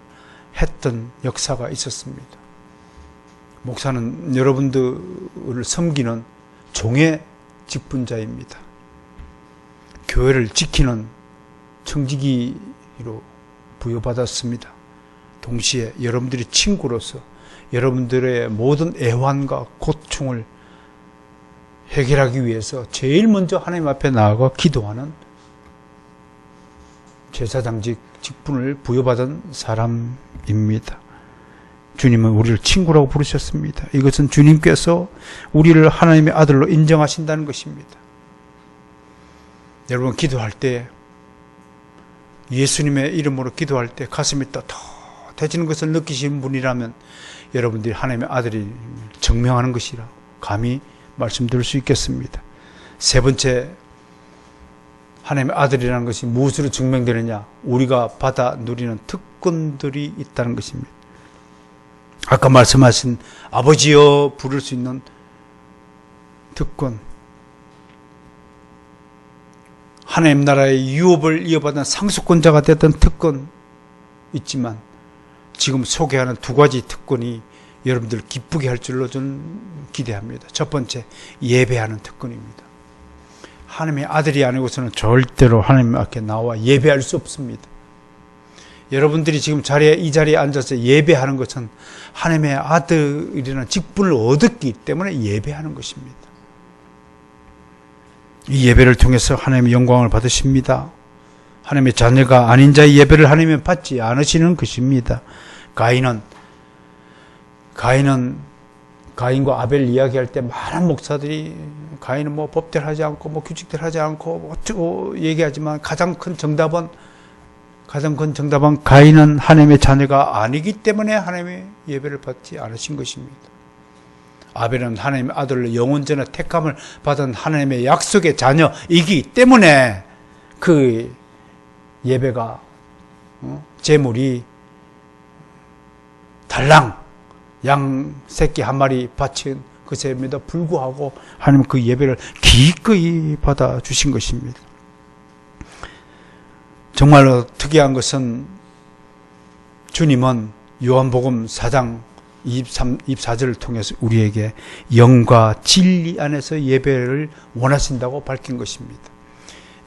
Speaker 1: 했던 역사가 있었습니다. 목사는 여러분들을 섬기는 종의 직분자입니다. 교회를 지키는 청지기로 부여받았습니다. 동시에 여러분들이 친구로서 여러분들의 모든 애환과 고충을 해결하기 위해서 제일 먼저 하나님 앞에 나아가 기도하는 제사장직 직분을 부여받은 사람입니다. 주님은 우리를 친구라고 부르셨습니다. 이것은 주님께서 우리를 하나님의 아들로 인정하신다는 것입니다. 여러분, 기도할 때 예수님의 이름으로 기도할 때 가슴이 떳떳해지는 것을 느끼시는 분이라면 여러분들이 하나님의 아들이 증명하는 것이라 감히 말씀드릴 수 있겠습니다. 세 번째, 하나님의 아들이라는 것이 무엇으로 증명되느냐? 우리가 받아 누리는 특권들이 있다는 것입니다. 아까 말씀하신 아버지여 부를 수 있는 특권, 하나님 나라의 유업을 이어받은 상속권자가 됐던 특권 있지만 지금 소개하는 두 가지 특권이 여러분들 기쁘게 할 줄로 저는 기대합니다. 첫 번째, 예배하는 특권입니다. 하나님의 아들이 아니고서는 절대로 하나님 앞에 나와 예배할 수 없습니다. 여러분들이 지금 이 자리에 앉아서 예배하는 것은 하나님의 아들이라는 직분을 얻었기 때문에 예배하는 것입니다. 이 예배를 통해서 하나님의 영광을 받으십니다. 하나님의 자녀가 아닌 자의 예배를 하나님은 받지 않으시는 것입니다. 가인과 아벨 이야기할 때 많은 목사들이 가인은 법대로 하지 않고 규칙대로 하지 않고 어쩌고 얘기하지만 가장 큰 정답은 가인은 하나님의 자녀가 아니기 때문에 하나님의 예배를 받지 않으신 것입니다. 아벨은 하나님의 아들로 영원전에 택함을 받은 하나님의 약속의 자녀이기 때문에 그 예배가 제물이 달랑 양 새끼 한 마리 바친 그셈에도 불구하고 하나님은 그 예배를 기꺼이 받아주신 것입니다. 정말로 특이한 것은 주님은 요한복음 4장 24절을 통해서 우리에게 영과 진리 안에서 예배를 원하신다고 밝힌 것입니다.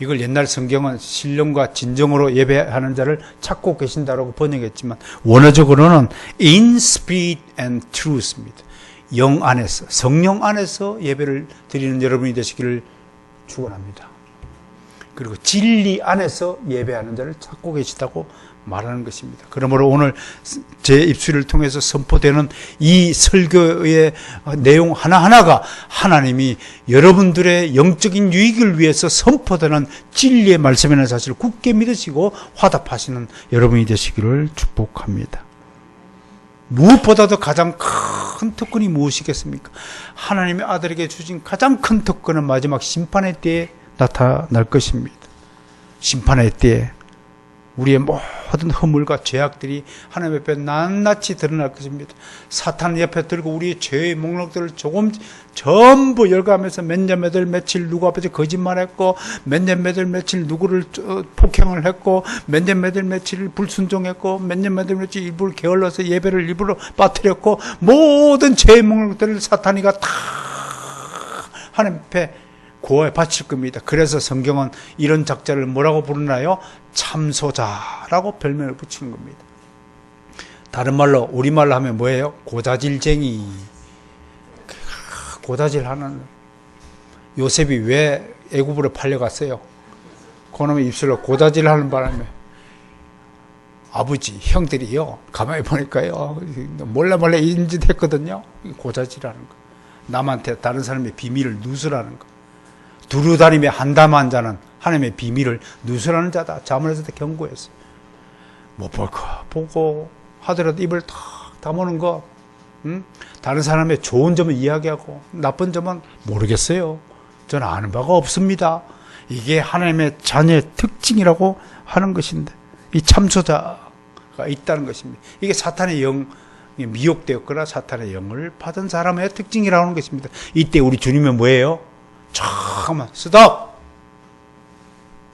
Speaker 1: 이걸 옛날 성경은 신령과 진정으로 예배하는 자를 찾고 계신다라고 번역했지만 원어적으로는 in spirit and truth입니다. 영 안에서, 성령 안에서 예배를 드리는 여러분이 되시기를 축원합니다. 그리고 진리 안에서 예배하는 자를 찾고 계시다고 말하는 것입니다. 그러므로 오늘 제 입술을 통해서 선포되는 이 설교의 내용 하나하나가 하나님이 여러분들의 영적인 유익을 위해서 선포되는 진리의 말씀이라는 사실을 굳게 믿으시고 화답하시는 여러분이 되시기를 축복합니다. 무엇보다도 가장 큰 특권이 무엇이겠습니까? 하나님의 아들에게 주신 가장 큰 특권은 마지막 심판의 때에 나타날 것입니다. 심판의 때에 우리의 모든 허물과 죄악들이 하나님 앞에 낱낱이 드러날 것입니다. 사탄 옆에 들고 우리의 죄의 목록들을 전부 열거하면서 몇 년 몇월 며칠 누구 앞에서 거짓말했고 몇 년 몇월 며칠 누구를 폭행을 했고 몇 년 몇월 며칠 불순종했고 몇 년 몇월 며칠 일부러 게을러서 예배를 일부러 빠뜨렸고 모든 죄의 목록들을 사탄이가 다 하나님 앞에 구호에 바칠 겁니다. 그래서 성경은 이런 작자를 뭐라고 부르나요? 참소자라고 별명을 붙이는 겁니다. 다른 말로 우리말로 하면 뭐예요? 고자질쟁이. 고자질하는. 요셉이 왜 애굽으로 팔려갔어요? 그놈의 입술로 고자질하는 바람에 아버지, 형들이요 가만히 보니까요 몰래 인짓했거든요. 고자질하는 거. 남한테 다른 사람의 비밀을 누설하는 거. 두루다림에 한담한 자는 하나님의 비밀을 누설하는 자다. 자문에서 경고했어요. 못 볼 거 보고 하더라도 입을 탁 다무는 거. 다른 사람의 좋은 점을 이야기하고 나쁜 점은 모르겠어요. 저는 아는 바가 없습니다. 이게 하나님의 자녀의 특징이라고 하는 것인데 이 참소자가 있다는 것입니다. 이게 사탄의 영 미혹되었거나 사탄의 영을 받은 사람의 특징이라고 하는 것입니다. 이때 우리 주님은 뭐예요? 잠깐만 스톱!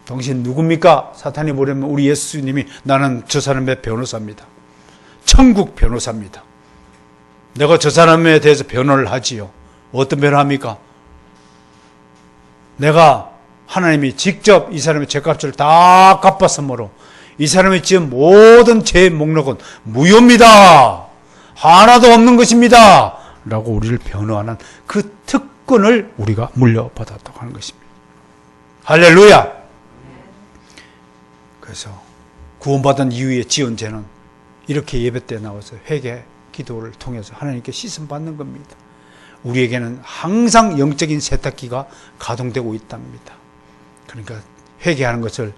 Speaker 1: 당신 누굽니까? 사탄이 뭐냐면 우리 예수님이 나는 저 사람의 변호사입니다. 천국 변호사입니다. 내가 저 사람에 대해서 변호를 하지요. 어떤 변호합니까? 내가 하나님이 직접 이 사람의 죄값을 다 갚았으므로 이 사람이 지은 모든 죄의 목록은 무효입니다. 하나도 없는 것입니다. 라고 우리를 변호하는 그 특권을 우리가 물려받았다고 하는 것입니다. 할렐루야! 그래서 구원받은 이후에 지은 죄는 이렇게 예배 때 나와서 회개 기도를 통해서 하나님께 씻음받는 겁니다. 우리에게는 항상 영적인 세탁기가 가동되고 있답니다. 그러니까 회개하는 것을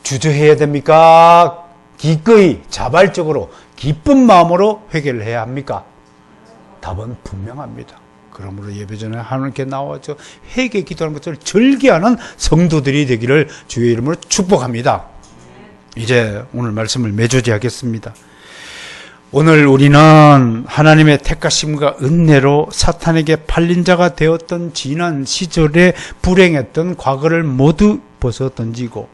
Speaker 1: 주저해야 됩니까? 기꺼이 자발적으로 기쁜 마음으로 회개를 해야 합니까? 답은 분명합니다. 그러므로 예배 전에 하나님께 나와서 회개 기도하는 것을 즐겨하는 성도들이 되기를 주의 이름으로 축복합니다. 이제 오늘 말씀을 맺어지하겠습니다. 오늘 우리는 하나님의 택하심과 은혜로 사탄에게 팔린 자가 되었던 지난 시절에 불행했던 과거를 모두 벗어 던지고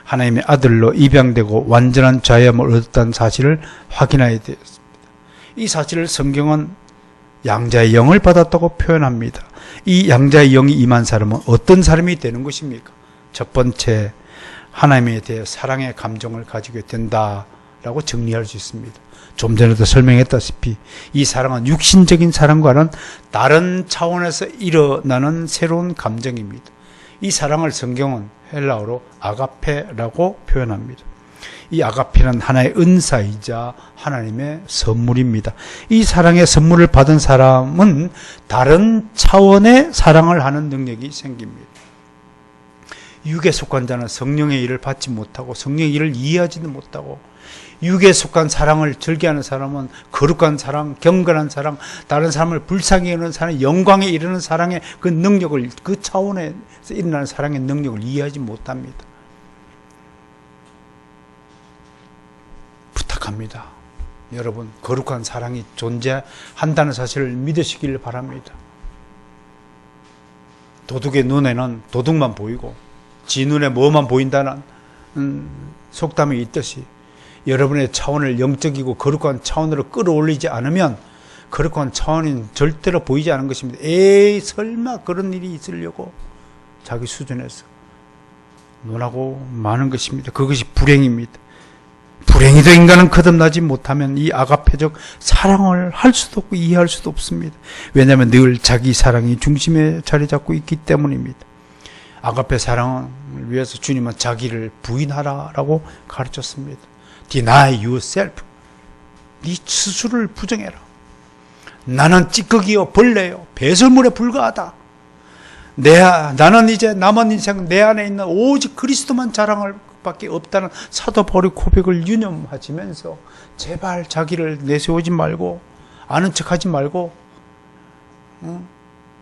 Speaker 1: 하나님의 아들로 입양되고 완전한 자유함을 얻었다는 사실을 확인하게 되었습니다. 이 사실을 성경은 양자의 영을 받았다고 표현합니다. 이 양자의 영이 임한 사람은 어떤 사람이 되는 것입니까? 첫 번째, 하나님에 대해 사랑의 감정을 가지게 된다라고 정리할 수 있습니다. 좀 전에도 설명했다시피 이 사랑은 육신적인 사랑과는 다른 차원에서 일어나는 새로운 감정입니다. 이 사랑을 성경은 헬라어로 아가페라고 표현합니다. 이 아가페는 하나의 은사이자 하나님의 선물입니다. 이 사랑의 선물을 받은 사람은 다른 차원의 사랑을 하는 능력이 생깁니다. 육에 속한 자는 성령의 일을 받지 못하고 성령의 일을 이해하지도 못하고, 육에 속한 사랑을 즐겨하는 사람은 거룩한 사랑, 경건한 사랑, 다른 사람을 불쌍히 여기는 사랑, 영광에 이르는 사랑의 그 능력을, 그 차원에서 일어나는 사랑의 능력을 이해하지 못합니다. 부탁합니다. 여러분, 거룩한 사랑이 존재한다는 사실을 믿으시길 바랍니다. 도둑의 눈에는 도둑만 보이고 지 눈에 뭐만 보인다는 속담이 있듯이 여러분의 차원을 영적이고 거룩한 차원으로 끌어올리지 않으면 거룩한 차원은 절대로 보이지 않은 것입니다. 에이, 설마 그런 일이 있으려고 자기 수준에서 논하고 마는 것입니다. 그것이 불행입니다. 불행히도 인간은 거듭나지 못하면 이 아가페적 사랑을 할 수도 없고 이해할 수도 없습니다. 왜냐하면 늘 자기 사랑이 중심에 자리 잡고 있기 때문입니다. 아가페 사랑을 위해서 주님은 자기를 부인하라라고 가르쳤습니다. Deny yourself. 네 스스로를 부정해라. 나는 찌꺼기요 벌레요 배설물에 불과하다. 나는 이제 남은 인생 내 안에 있는 오직 그리스도만 자랑할 밖에 없다는 사도 바울의 고백을 유념하시면서 제발 자기를 내세우지 말고 아는 척하지 말고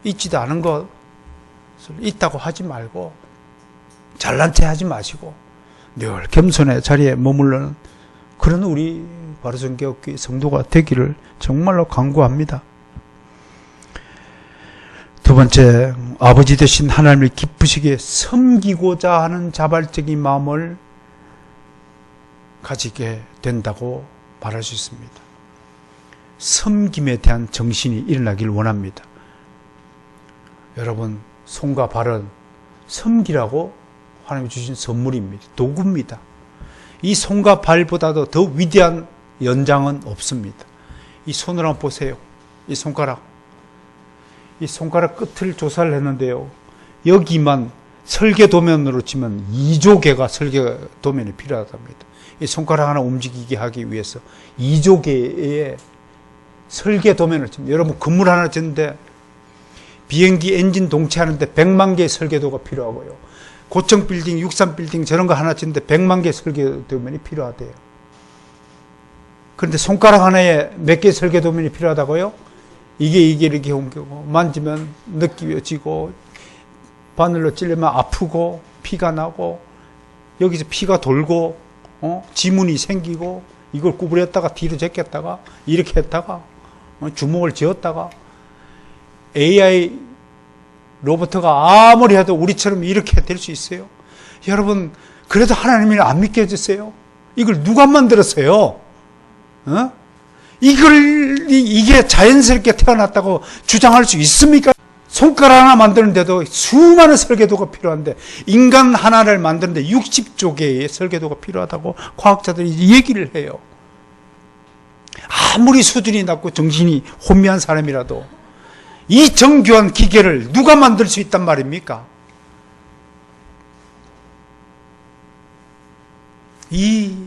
Speaker 1: 있지도 않은 것을 있다고 하지 말고 잘난 체 하지 마시고 늘 겸손의 자리에 머무르는 그런 우리 바로선교회 성도가 되기를 정말로 간구합니다. 두 번째, 아버지 되신 하나님을 기쁘시게 섬기고자 하는 자발적인 마음을 가지게 된다고 말할 수 있습니다. 섬김에 대한 정신이 일어나길 원합니다. 여러분, 손과 발은 섬기라고 하나님이 주신 선물입니다. 도구입니다. 이 손과 발보다도 더 위대한 연장은 없습니다. 이 손을 한번 보세요. 이 손가락 끝을 조사를 했는데요. 여기만 설계도면으로 치면 2조 개가 설계도면이 필요하답니다. 이 손가락 하나 움직이게 하기 위해서 2조 개의 설계도면을 치면, 여러분 건물 하나 짓는데 비행기 엔진 동체하는데 100만 개의 설계도가 필요하고요. 고층 빌딩, 63빌딩 저런 거 하나 짓는데 100만 개의 설계도면이 필요하대요. 그런데 손가락 하나에 몇 개의 설계도면이 필요하다고요? 이게 이렇게 옮기고 만지면 느껴지고 바늘로 찔리면 아프고 피가 나고 여기서 피가 돌고 지문이 생기고 이걸 구부렸다가 뒤로 제꼈다가 이렇게 했다가 주먹을 쥐었다가 AI 로봇가 아무리 해도 우리처럼 이렇게 될 수 있어요? 여러분, 그래도 하나님이 안 믿게 해주세요. 이걸 누가 만들었어요? 이게 자연스럽게 태어났다고 주장할 수 있습니까? 손가락 하나 만드는데도 수많은 설계도가 필요한데, 인간 하나를 만드는데 60조 개의 설계도가 필요하다고 과학자들이 얘기를 해요. 아무리 수준이 낮고 정신이 혼미한 사람이라도 이 정교한 기계를 누가 만들 수 있단 말입니까? 이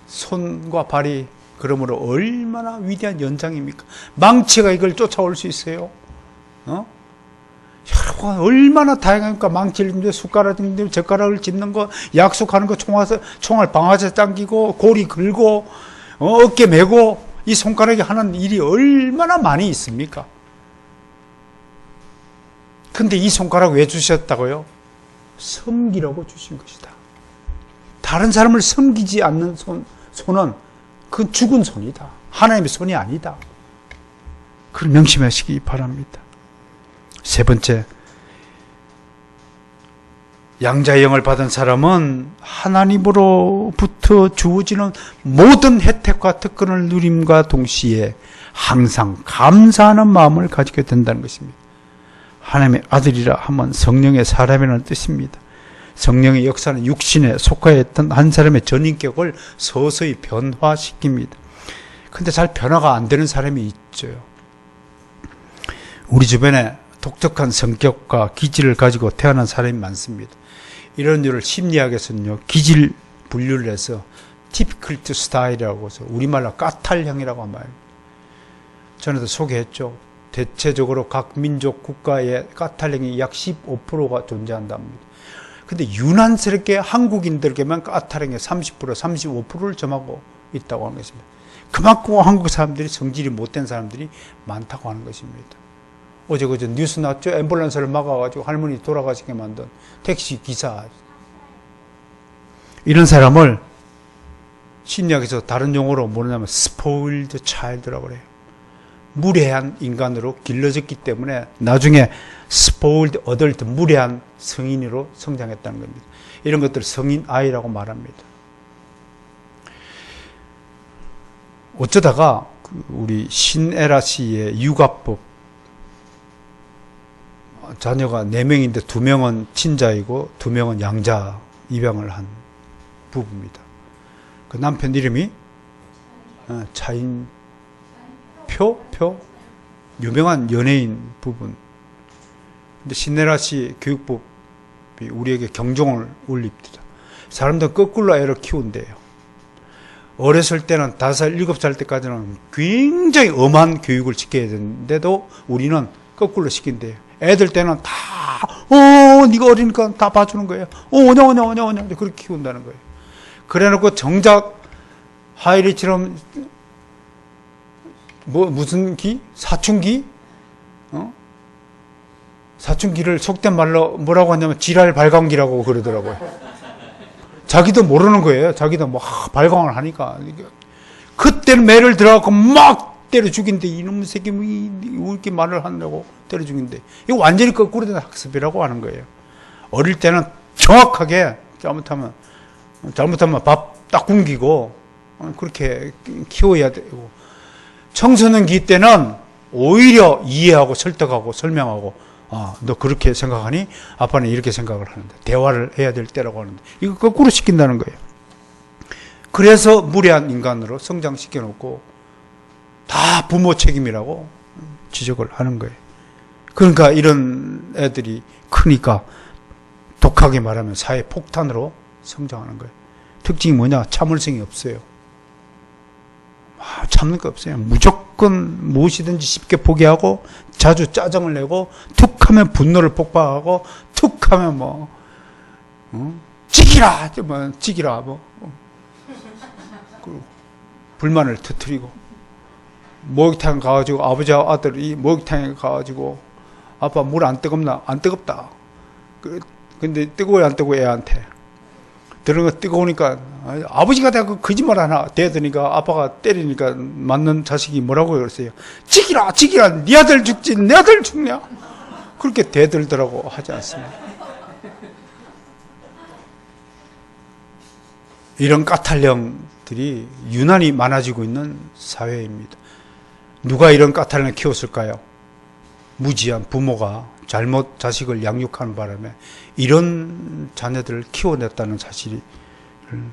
Speaker 1: 손과 발이 그러므로 얼마나 위대한 연장입니까? 망치가 이걸 쫓아올 수 있어요? 여러분, 얼마나 다양합니까? 망치를 짚는 숟가락 짚는 젓가락을 짚는 거, 약속하는 거, 총알 방아쇠 당기고, 고리 걸고, 어깨 메고, 이 손가락이 하는 일이 얼마나 많이 있습니까? 근데 이 손가락 왜 주셨다고요? 섬기라고 주신 것이다. 다른 사람을 섬기지 않는 손은 그건 죽은 손이다. 하나님의 손이 아니다. 그걸 명심하시기 바랍니다. 세 번째, 양자의 영을 받은 사람은 하나님으로부터 주어지는 모든 혜택과 특권을 누림과 동시에 항상 감사하는 마음을 가지게 된다는 것입니다. 하나님의 아들이라 하면 성령의 사람이라는 뜻입니다. 성령의 역사는 육신에 속하였던 한 사람의 전인격을 서서히 변화시킵니다. 근데 잘 변화가 안 되는 사람이 있죠. 우리 주변에 독특한 성격과 기질을 가지고 태어난 사람이 많습니다. 이런 일을 심리학에서는요, 기질 분류를 해서 typical to style이라고 해서 우리말로 까탈형이라고 말합니다. 전에도 소개했죠. 대체적으로 각 민족 국가의 까탈형이 약 15%가 존재한답니다. 근데 유난스럽게 한국인들에게만 까탈형의 30%, 35%를 점하고 있다고 하는 것입니다. 그만큼 한국 사람들이 성질이 못된 사람들이 많다고 하는 것입니다. 어제 그저 뉴스 났죠? 앰뷸런스를 막아가지고 할머니 돌아가시게 만든 택시 기사. 이런 사람을 심리학에서 다른 용어로 뭐냐면 spoiled child라고 그래요. 무례한 인간으로 길러졌기 때문에 나중에 spoiled adult, 무례한 성인으로 성장했다는 겁니다. 이런 것들을 성인 아이라고 말합니다. 어쩌다가 우리 신에라 씨의 육아법, 자녀가 4명인데 2명은 친자이고 2명은 양자 입양을 한 부부입니다. 그 남편 이름이 차인표 유명한 연예인 부분. 근데 신에라 씨 교육법이 우리에게 경종을 울립니다. 사람들은 거꾸로 애를 키운대요. 어렸을 때는 5살, 7살 때까지는 굉장히 엄한 교육을 시켜야 되는데도 우리는 거꾸로 시킨대요. 애들 때는 다, 네가 어리니까 다 봐주는 거예요. 오냐. 그렇게 키운다는 거예요. 그래 놓고 정작 하이리처럼, 무슨 기? 사춘기? 사춘기를 속된 말로 뭐라고 하냐면 지랄 발광기라고 그러더라고요. 자기도 모르는 거예요. 자기도 발광을 하니까. 그때는 매를 들어가고 막 때려 죽인데, 이놈 새끼 왜 이렇게 말을 한다고 때려 죽인데. 이거 완전히 거꾸로 된 학습이라고 하는 거예요. 어릴 때는 정확하게 잘못하면 밥 딱 굶기고 그렇게 키워야 되고, 청소년기 때는 오히려 이해하고 설득하고 설명하고, 너 그렇게 생각하니? 아빠는 이렇게 생각을 하는데, 대화를 해야 될 때라고 하는데, 이거 거꾸로 시킨다는 거예요. 그래서 무례한 인간으로 성장시켜 놓고 다 부모 책임이라고 지적을 하는 거예요. 그러니까 이런 애들이 크니까 독하게 말하면 사회 폭탄으로 성장하는 거예요. 특징이 뭐냐? 참을성이 없어요. 참는 거 없어요. 무조건 무엇이든지 쉽게 포기하고, 자주 짜증을 내고, 툭 하면 분노를 폭발하고, 툭 하면 찍이라! 불만을 터뜨리고, 목욕탕 가가지고, 아버지와 아들이 목욕탕에 가가지고, 아빠 물 안 뜨겁나? 안 뜨겁다. 근데 뜨거워야 안 뜨거워, 애한테. 들은 거 뜨거우니까, 아버지가 내가 거짓말 하나 대더니까 아빠가 때리니까 맞는 자식이 뭐라고 그랬어요? 찍이라! 네 아들 죽지, 내 아들 죽냐? 그렇게 대들더라고 하지 않습니까? 이런 까탈령들이 유난히 많아지고 있는 사회입니다. 누가 이런 까탈령을 키웠을까요? 무지한 부모가 잘못 자식을 양육하는 바람에 이런 자녀들을 키워냈다는 사실을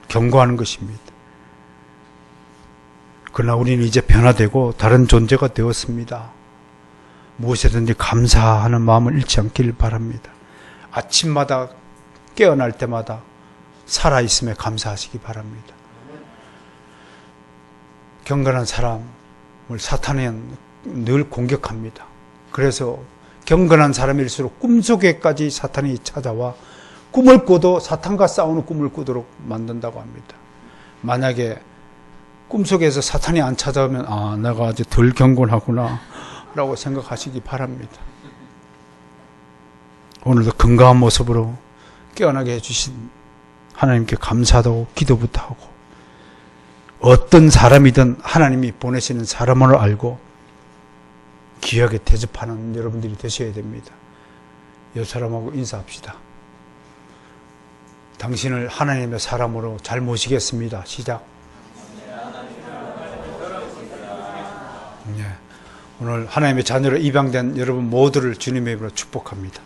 Speaker 1: 경고하는 것입니다. 그러나 우리는 이제 변화되고 다른 존재가 되었습니다. 무엇이든지 감사하는 마음을 잃지 않길 바랍니다. 아침마다 깨어날 때마다 살아있음에 감사하시기 바랍니다. 경건한 사람을 사탄은 늘 공격합니다. 그래서 경건한 사람일수록 꿈속에까지 사탄이 찾아와 꿈을 꿔도 사탄과 싸우는 꿈을 꾸도록 만든다고 합니다. 만약에 꿈속에서 사탄이 안 찾아오면 아, 내가 아직 덜 경건하구나 라고 생각하시기 바랍니다. 오늘도 건강한 모습으로 깨어나게 해주신 하나님께 감사하다고 기도부터 하고, 어떤 사람이든 하나님이 보내시는 사람을 알고 귀하게 대접하는 여러분들이 되셔야 됩니다. 이 사람하고 인사합시다. 당신을 하나님의 사람으로 잘 모시겠습니다. 시작. 네. 오늘 하나님의 자녀로 입양된 여러분 모두를 주님의 이름으로 축복합니다.